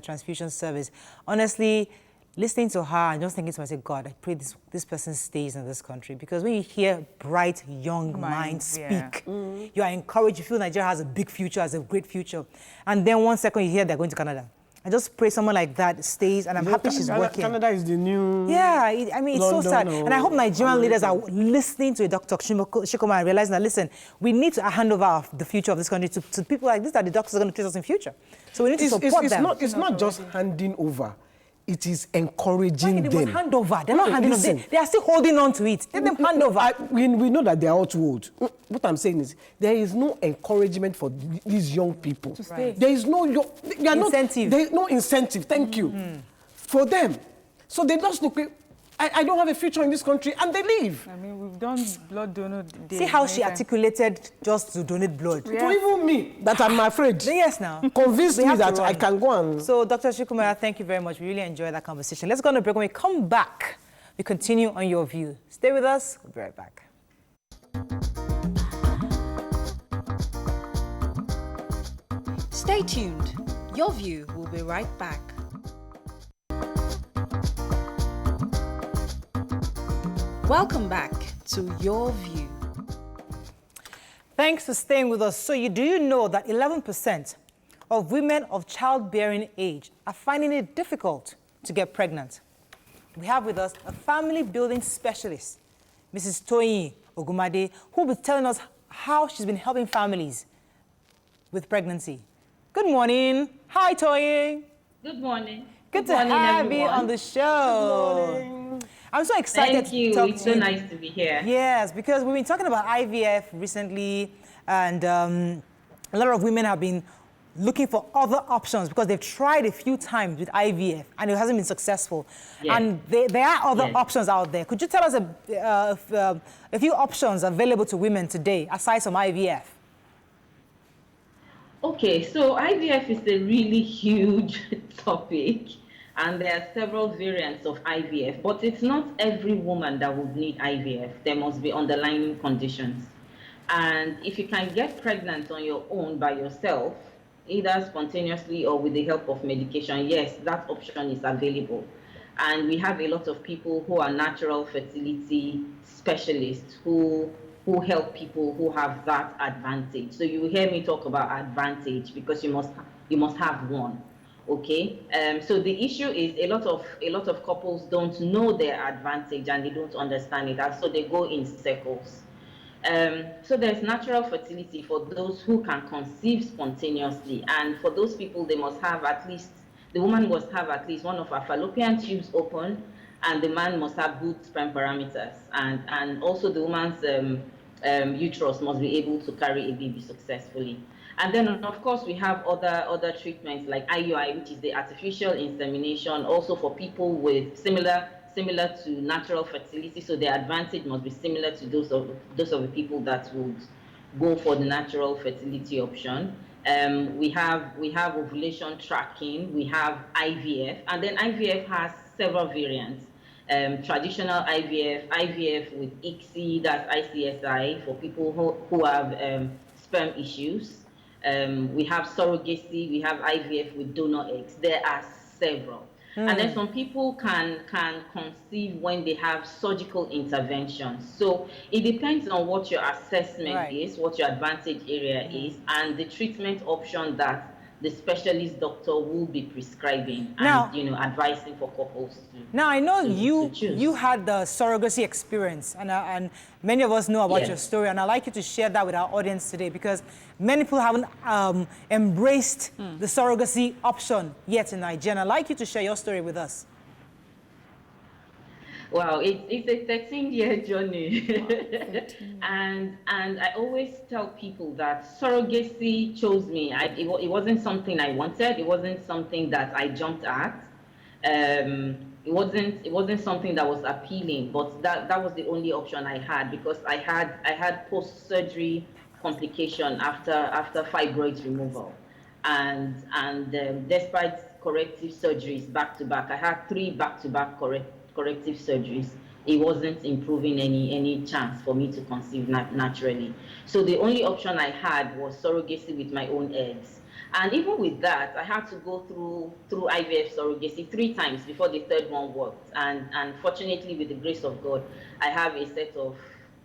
Transfusion Service. Honestly, listening to her and just thinking to myself, God, I pray this person stays in this country. Because when you hear bright, young minds speak, you are encouraged, you feel Nigeria has a big future, has a great future. And then one second you hear they're going to Canada. I just pray someone like that stays, and I'm happy she's working.
Canada is the new...
Yeah, I mean, it's so sad. And I hope Nigerian leaders are listening to Dr. Osikomaiya and realizing that, listen, we need to hand over the future of this country to people like this, that the doctors are going to treat us in future. So we need to support them.
It's not just handing over. It is encouraging
They
them.
must hand over. They're not handing over. They are still holding on to it. Let them hand over.
We know that they are all too old. What I'm saying is, there is no encouragement for these young people.
Right.
There is no
Incentive.
There is no incentive. Thank you for them. So they just look. I don't have a future in this country, and they leave.
I mean, we've done blood donor day.
See how she articulated just to donate blood.
To even me, that I'm afraid.
Yes, now.
Convince
We
me
have to
that I
run.
can go and...
So, Dr. Osikomaiya, thank you very much. We really enjoyed that conversation. Let's go on a break. When we come back, we continue on Your View. Stay with us. We'll be right back.
Stay tuned. Your View will be right back. Welcome back to Your View.
Thanks for staying with us. So, do you know that 11% of women of childbearing age are finding it difficult to get pregnant? We have with us a family building specialist, Mrs. Toyin Ogumade, who will be telling us how she's been helping families with pregnancy. Good morning. Hi, Toyin.
Good morning.
Good to have you on the show. I'm so excited
to talk to you. It's so nice to be here.
Yes, because we've been talking about IVF recently, and a lot of women have been looking for other options because they've tried a few times with IVF and it hasn't been successful. Yes. And there are other options out there. Could you tell us a few options available to women today aside from IVF?
Okay, so IVF is a really huge topic, and there are several variants of IVF, but it's not every woman that would need IVF. There must be underlying conditions. And if you can get pregnant on your own by yourself, either spontaneously or with the help of medication, yes, that option is available. And we have a lot of people who are natural fertility specialists who help people who have that advantage. So you hear me talk about advantage because you must have one. Okay, so the issue is a lot of couples don't know their advantage and they don't understand it, and so they go in circles. So there's natural fertility for those who can conceive spontaneously, and for those people, they must have the woman must have at least one of her fallopian tubes open, and the man must have good sperm parameters, and also the woman's uterus must be able to carry a baby successfully. And then, of course, we have other treatments like IUI, which is the artificial insemination, also for people with similar to natural fertility. So the advantage must be similar to those of the people that would go for the natural fertility option. We have ovulation tracking, we have IVF, and then IVF has several variants. Traditional IVF, IVF with ICSI, that's ICSI, for people who have sperm issues. We have surrogacy, we have IVF with donor eggs. There are several. And then some people can conceive when they have surgical interventions. So it depends on what your assessment is, what your advantage area is, and the treatment option that the specialist doctor will be prescribing and advising for couples to.
Now I know you had the surrogacy experience, and many of us know about your story, and I'd like you to share that with our audience today because many people haven't embraced the surrogacy option yet in Nigeria. I'd like you to share your story with us.
Wow, it's a 13-year journey. and I always tell people that surrogacy chose me. It wasn't something I wanted. It wasn't something that I jumped at. It wasn't something that was appealing, but that was the only option I had because I had post-surgery complication after fibroid removal. And despite corrective surgeries back to back, I had 3 back-to-back corrective surgeries. It wasn't improving any chance for me to conceive naturally. So the only option I had was surrogacy with my own eggs. And even with that, I had to go through IVF surrogacy 3 times before the 3rd one worked. And fortunately, with the grace of God, I have a set of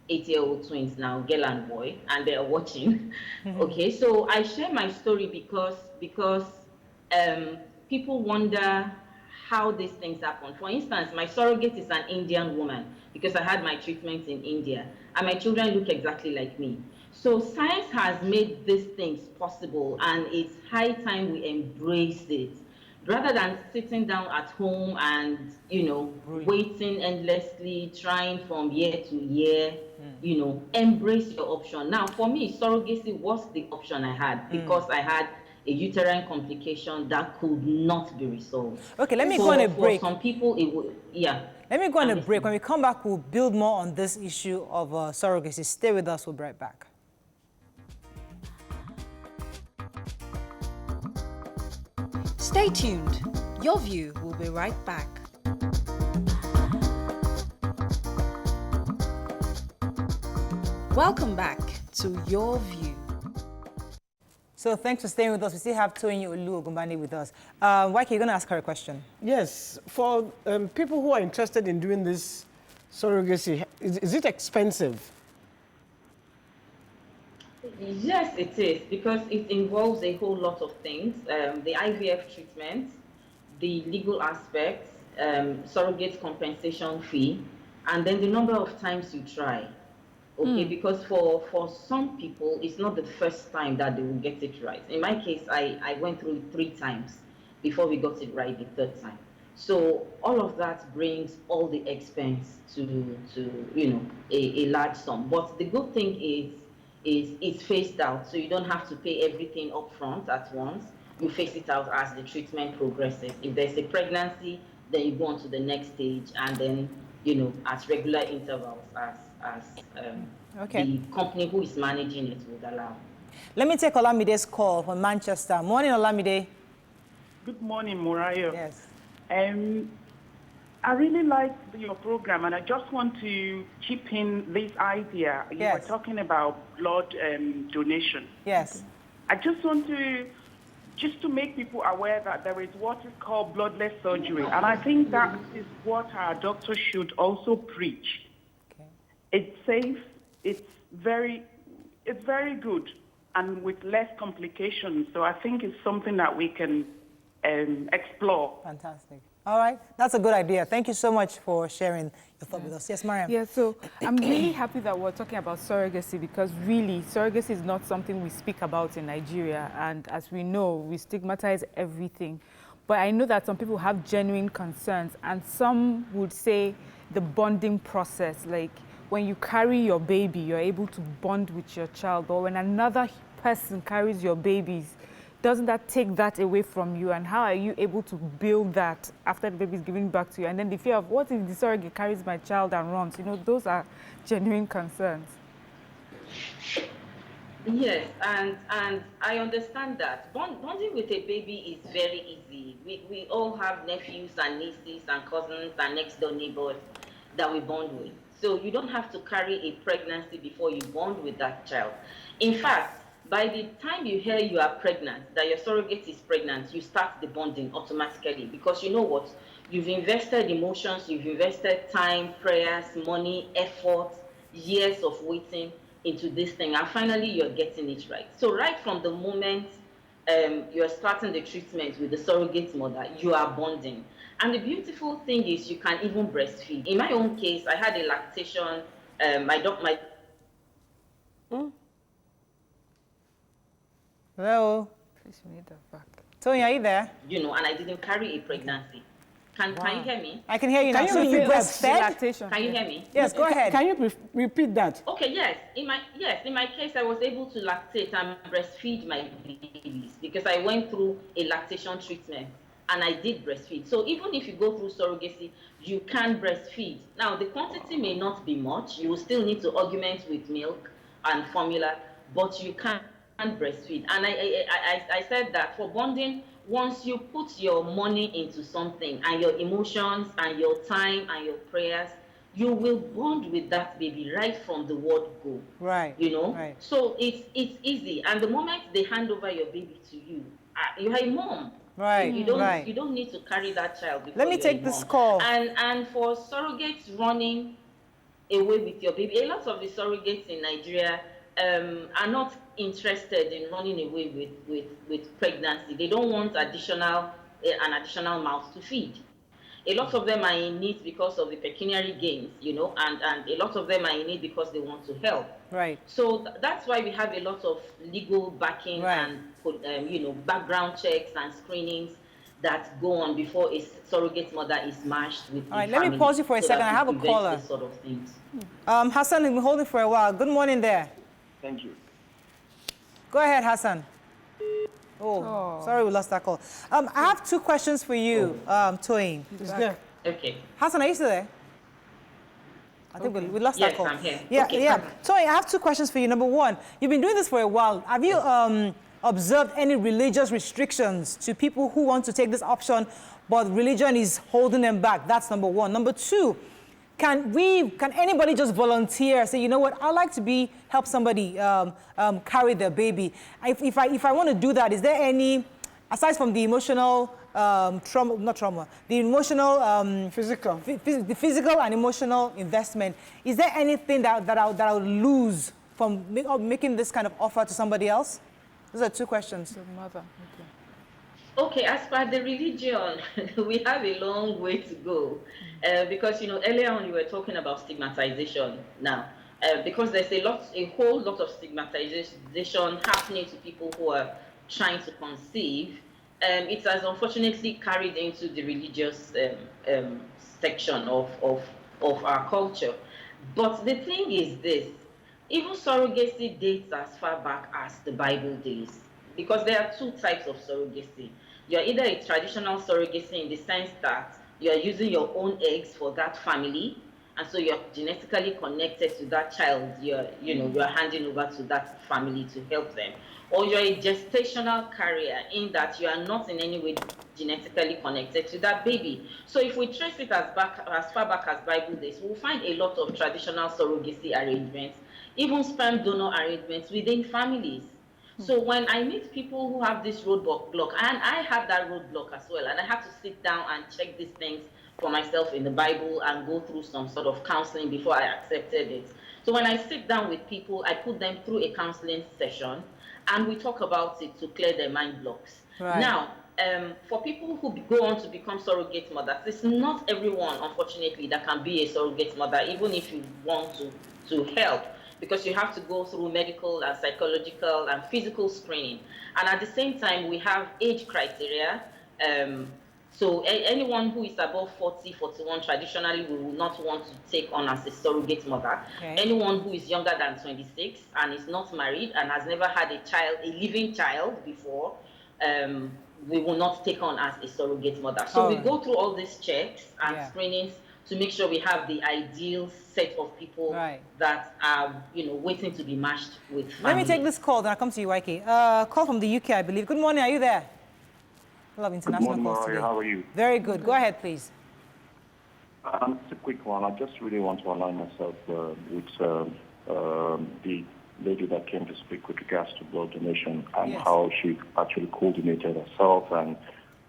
8-year-old twins now, girl and boy, and they are watching. Okay, so I share my story because people wonder how these things happen. For instance, my surrogate is an Indian woman because I had my treatment in India, and my children look exactly like me. So science has made these things possible, and it's high time we embrace it. Rather than sitting down at home and, waiting endlessly, trying from year to year, embrace your option. Now, for me, surrogacy was the option I had because I had a uterine complication that could not be resolved.
Okay, let me go on a break.
For some people, it would,
Let me go on a break. When we come back, we'll build more on this issue of surrogacy. Stay with us. We'll be right back.
Stay tuned. Your View will be right back. Welcome back to Your View.
So thanks for staying with us. We still have Toyin Oluogunbande with us. Waike, you're going to ask her a question.
Yes. For people who are interested in doing this surrogacy, is it expensive?
Yes, it is, because it involves a whole lot of things. The IVF treatment, the legal aspects, surrogate compensation fee, and then the number of times you try. Okay, because for some people, it's not the first time that they will get it right. In my case, I went through it 3 times before we got it right the third time. So all of that brings all the expense to a large sum. But the good thing is it's phased out, so you don't have to pay everything up front at once. You phase it out as the treatment progresses. If there's a pregnancy, then you go on to the next stage, and then at regular intervals as the company who is managing it would allow.
Let me take Olamide's call from Manchester. Morning, Olamide.
Good morning, Moriah.
Yes.
I really like your program, and I just want to chip in this idea. You were talking about blood donation.
Yes.
I just want to make people aware that there is what is called bloodless surgery, and I think that is what our doctors should also preach. Okay. It's safe. It's very good, and with less complications. So I think it's something that we can explore.
Fantastic. All right, that's a good idea. Thank you so much for sharing your thought with us. Yes, Mariam.
Yeah, so I'm really happy that we're talking about surrogacy, because really, surrogacy is not something we speak about in Nigeria. And as we know, we stigmatize everything. But I know that some people have genuine concerns, and some would say the bonding process, like when you carry your baby, you're able to bond with your child. But when another person carries your babies, doesn't that take that away from you? And how are you able to build that after the baby is given back to you? And then the fear of, what if the surrogate carries my child and runs? Those are genuine concerns.
Yes, and I understand that. Bonding with a baby is very easy. We all have nephews and nieces and cousins and next door neighbors that we bond with. So you don't have to carry a pregnancy before you bond with that child. In fact, by the time you hear you are pregnant, that your surrogate is pregnant, you start the bonding automatically, because you know what? You've invested emotions, you've invested time, prayers, money, effort, years of waiting into this thing, and finally you're getting it right. So right from the moment you're starting the treatment with the surrogate mother, you are bonding. And the beautiful thing is you can even breastfeed. In my own case, I had a lactation,
Hello.
Please read that back.
Tony, are you there?
And I didn't carry a pregnancy. Can you hear me?
I can hear you now.
So you breastfed?
Can you hear me?
Yes, go ahead.
Can you repeat that?
Okay, yes. In my case, I was able to lactate and breastfeed my babies because I went through a lactation treatment and I did breastfeed. So even if you go through surrogacy, you can breastfeed. Now, the quantity may not be much. You will still need to augment with milk and formula, but you can breastfeed. And I said that for bonding, once you put your money into something and your emotions and your time and your prayers, you will bond with that baby right from the word go.
Right. Right.
So it's easy. And the moment they hand over your baby to you, you are a mom.
Right.
You don't need to carry that child before.
Let me take this call.
And for surrogates running away with your baby, a lot of the surrogates in Nigeria are not interested in running away with pregnancy. They don't want an additional mouth to feed. A lot of them are in need because of the pecuniary gains, and a lot of them are in need because they want to help.
Right.
So that's why we have a lot of legal backing and background checks and screenings that go on before a surrogate mother is matched with.
All right, let me pause you for a second. I have a caller.
This sort of things.
Hassan has been holding for a while. Good morning there.
Thank you.
Go ahead, Hassan. Oh, sorry we lost that call. I have two questions for you, Toyin.
Okay.
Hassan, are you still there? I think we lost that call.
Yes, I'm here.
Yeah,
okay,
yeah. Toyin, I have two questions for you. Number one, you've been doing this for a while. Have you observed any religious restrictions to people who want to take this option, but religion is holding them back? That's number one. Number two, can anybody just volunteer, say, you know what, I'd like to help somebody carry their baby? If I want to do that, is there any, aside from the emotional the emotional, the physical and emotional investment, is there anything that I would lose from making this kind of offer to somebody else? Those are two questions.
The mother.
Okay, as per the religion, we have a long way to go. Because, earlier on you were talking about stigmatization. Now, because there's a whole lot of stigmatization happening to people who are trying to conceive. It has unfortunately carried into the religious section of our culture. But the thing is this, even surrogacy dates as far back as the Bible days, because there are two types of surrogacy. You're either a traditional surrogacy in the sense that you're using your own eggs for that family, and so you're genetically connected to that child, you're handing over to that family to help them. Or you're a gestational carrier, in that you are not in any way genetically connected to that baby. So if we trace it as far back as Bible days, we'll find a lot of traditional surrogacy arrangements, even sperm donor arrangements within families. So when I meet people who have this roadblock, and I had that roadblock as well, and I had to sit down and check these things for myself in the Bible and go through some sort of counseling before I accepted it. So when I sit down with people, I put them through a counseling session, and we talk about it to clear their mind blocks.
Right.
Now, for people who go on to become surrogate mothers, it's not everyone, unfortunately, that can be a surrogate mother, even if you want to help, because you have to go through medical and psychological and physical screening. And at the same time, we have age criteria. So anyone who is above 40, 41, traditionally, we will not want to take on as a surrogate mother.
Okay.
Anyone who is younger than 26 and is not married and has never had a living child before, we will not take on as a surrogate mother. So we go through all these checks and screenings to make sure we have the ideal set of people that are, waiting to be matched with family.
Let me take this call, then I'll come to you, Waike. Call from the UK, I believe. Good morning, are you there? I love international calls today.
How are you?
Very good. Go ahead, please.
It's a quick one. I just really want to align myself with the lady that came to speak with regards to blood donation and how she actually coordinated herself and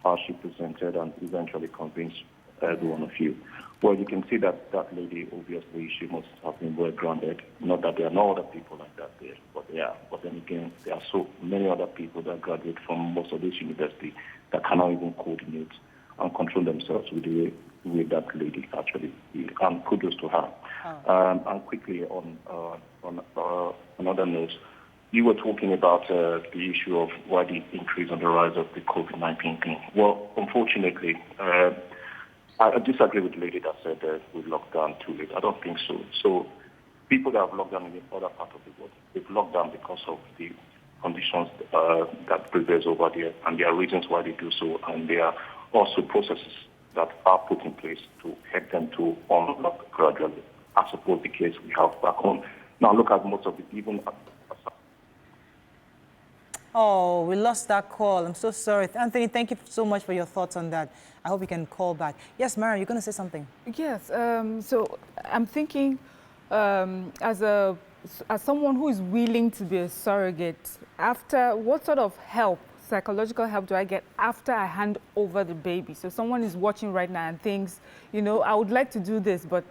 how she presented and eventually convinced every one of you. Well, you can see that that lady, obviously, she must have been well grounded. Not that there are no other people like that there, but they are. But then again, there are so many other people that graduate from most of these universities that cannot even coordinate and control themselves with the way that lady actually did. And kudos to her. And quickly on another note, you were talking about the issue of why the increase on the rise of the COVID-19 thing. Well, unfortunately, I disagree with the lady that said we locked down too late. I don't think so. So people that have locked down in the other part of the world, they've locked down because of the conditions that prevails over there, and there are reasons why they do so, and there are also processes that are put in place to help them to unlock gradually, as opposed to the case we have back home. Now look at most of it, even
Oh, we lost that call. I'm so sorry. Anthony, thank you so much for your thoughts on that. I hope you can call back. Yes, Mara, you're going to say something.
Yes. So I'm thinking, as someone who is willing to be a surrogate, what sort of help, psychological help, do I get after I hand over the baby? So someone is watching right now and thinks, I would like to do this, but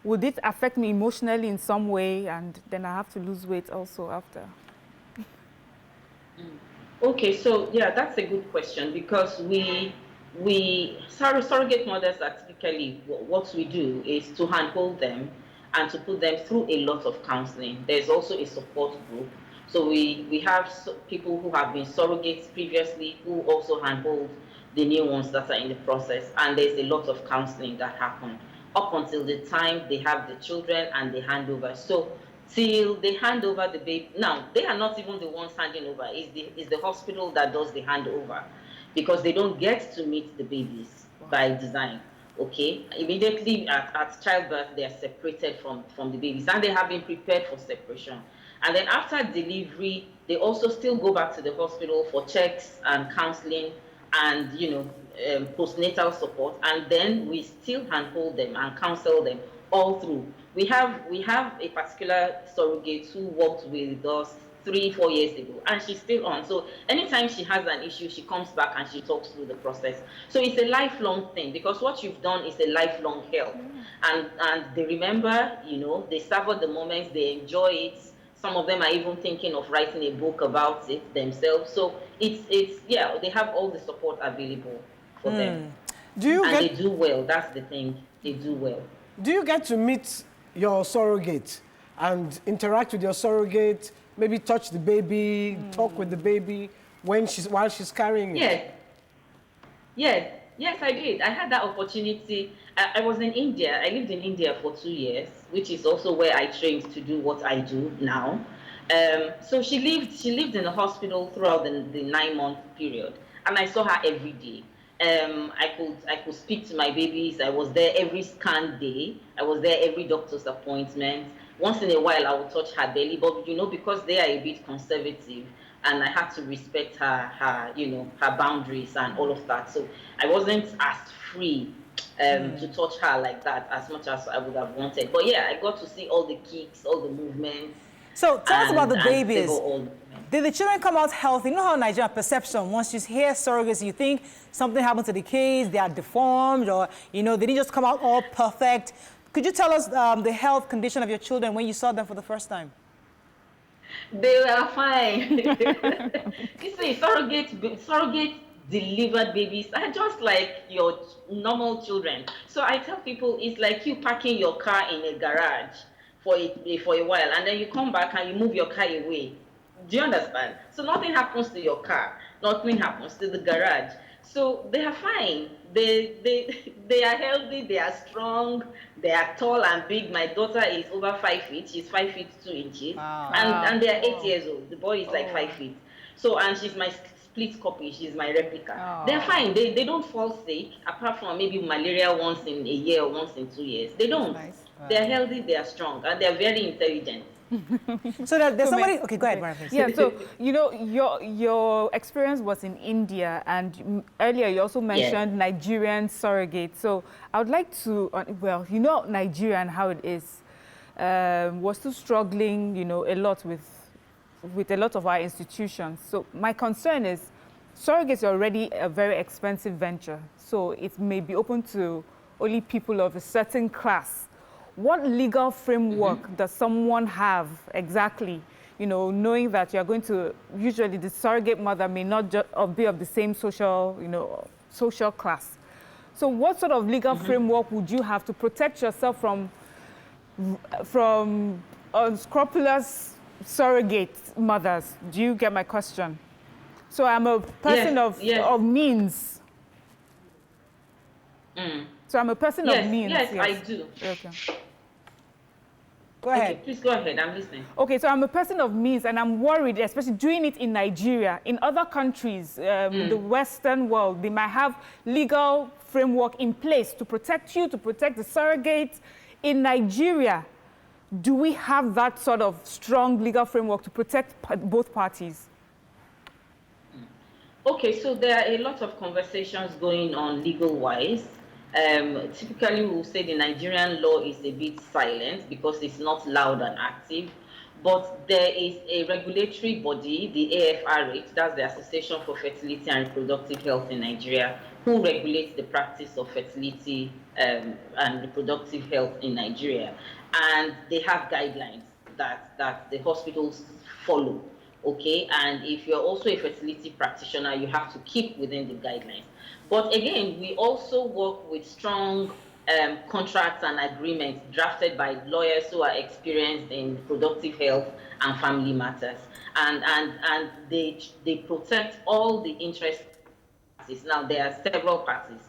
would it affect me emotionally in some way? And then I have to lose weight also after.
Okay, so yeah, that's a good question, because surrogate mothers are typically, what we do is to handhold them and to put them through a lot of counseling. There's also a support group. So we have people who have been surrogates previously who also handhold the new ones that are in the process, and there's a lot of counseling that happens up until the time they have the children and they hand over. So till they hand over the baby. Now, they are not even the ones handing over. It's the hospital that does the handover, because they don't get to meet the babies by design. Okay, immediately at childbirth, they are separated from the babies, and they have been prepared for separation. And then after delivery, they also still go back to the hospital for checks and counseling and postnatal support. And then we still handhold them and counsel them all through. We have a particular surrogate who worked with us 3-4 years ago, and she's still on. So anytime she has an issue, she comes back and she talks through the process. So it's a lifelong thing, because what you've done is a lifelong help. And they remember, they savor the moments, they enjoy it. Some of them are even thinking of writing a book about it themselves. So they have all the support available for them. They do well. That's the thing. They do well.
Do you get to meet your surrogate and interact with your surrogate, maybe touch the baby, talk with the baby while she's carrying it?
Yes, I did. I had that opportunity. I was in India. I lived in India for 2 years, which is also where I trained to do what I do now. So she lived in the hospital throughout the 9-month period, and I saw her every day. I could speak to my babies. I was there every scan day. I was there every doctor's appointment. Once in a while, I would touch her belly, but because they are a bit conservative, and I had to respect her boundaries and all of that. So I wasn't as free to touch her like that as much as I would have wanted. But yeah, I got to see all the kicks, all the movements.
So tell us about the babies.
All
Did the children come out healthy? You know how Nigerian perception, once you hear surrogacy, you think something happened to the kids, they are deformed, or, they didn't just come out all perfect. Could you tell us the health condition of your children when you saw them for the first time?
They were fine. You see, surrogate delivered babies are just like your normal children. So I tell people it's like you parking your car in a garage for a while, and then you come back and you move your car away. Do you understand? So nothing happens to your car, nothing happens to the garage. So they are fine. They are healthy, they are strong, they are tall and big. My daughter is over 5 feet. She's 5 feet 2 inches.
Wow.
And they are 8 years old. The boy is like 5 feet. So, and she's my split copy. She's my replica. They're fine. They don't fall sick, apart from maybe malaria once in a year or once in 2 years. They don't.
Nice. Wow.
They're healthy, they are strong, and they're very intelligent.
So there's somebody. Okay, go ahead, Mara, please.
Yeah. So your experience was in India, and earlier you also mentioned Nigerian surrogate. So I would like to, Nigeria and how it is. We're still struggling, a lot with a lot of our institutions. So my concern is, surrogates are already a very expensive venture. So it may be open to only people of a certain class. What legal framework does someone have exactly, knowing that you're going to, usually the surrogate mother may not be of the same social class. So what sort of legal framework would you have to protect yourself from unscrupulous surrogate mothers? Do you get my question? So I'm a person of means. So I'm a person of means.
Yes, I do.
Okay.
Go ahead.
Okay, please go ahead. I'm listening.
Okay, so I'm a person of means, and I'm worried, especially doing it in Nigeria. In other countries, the Western world, they might have legal framework in place to protect you, to protect the surrogate. In Nigeria, do we have that sort of strong legal framework to protect both parties?
Okay, so there are a lot of conversations going on legal-wise. Typically, we will say the Nigerian law is a bit silent because it's not loud and active. But there is a regulatory body, the AFRH, that's the Association for Fertility and Reproductive Health in Nigeria, who regulates the practice of fertility and reproductive health in Nigeria. And they have guidelines that the hospitals follow, okay? And if you're also a fertility practitioner, you have to keep within the guidelines. But again, we also work with strong contracts and agreements drafted by lawyers who are experienced in reproductive health and family matters. And they protect all the interests. Now, there are several parties: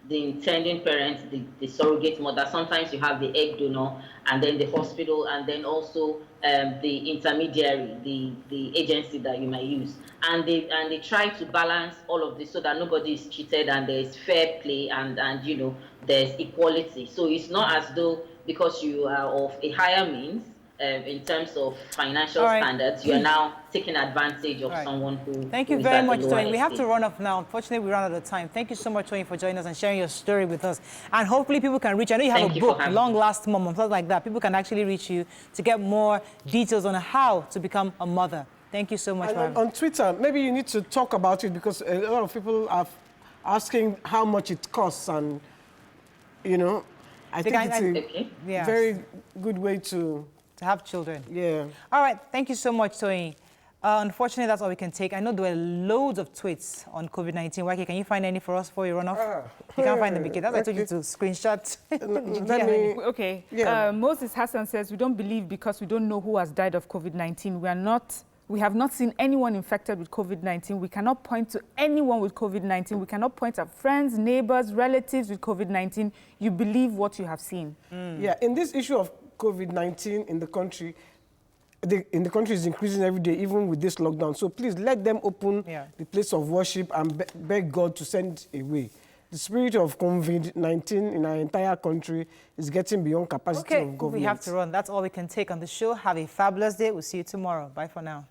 the intending parents, the surrogate mother. Sometimes you have the egg donor, and then the hospital, and then also the intermediary, the agency that you might use. And they try to balance all of this so that nobody is cheated and there is fair play and there's equality. So it's not as though because you are of a higher means in terms of financial standards, you are now taking advantage of someone who.
Thank you very much, Tony. We have to run off now. Unfortunately, we run out of time. Thank you so much, Tony, for joining us and sharing your story with us. And hopefully people can reach you. I know you have a book, Long Last Mom, something like that. People can actually reach you to get more details on how to become a mother. Thank you so much.
And on Twitter, maybe you need to talk about it because a lot of people are asking how much it costs, and I think it's a very good way to
have children.
Yeah.
All right. Thank you so much, Tony. Unfortunately, that's all we can take. I know there were loads of tweets on COVID-19. Waki, can you find any for us before you run off? You can't find them again. That's why I told you to screenshot.
Okay. Moses Hassan says, we don't believe because we don't know who has died of COVID-19. We have not seen anyone infected with COVID-19. We cannot point to anyone with COVID-19. We cannot point at friends, neighbors, relatives with COVID-19. You believe what you have seen.
Yeah, in this issue of COVID-19 in the country, is increasing every day, even with this lockdown. So please let them open the place of worship and beg God to send away. The spirit of COVID-19 in our entire country is getting beyond capacity of government.
We have to run. That's all we can take on the show. Have a fabulous day. We'll see you tomorrow. Bye for now.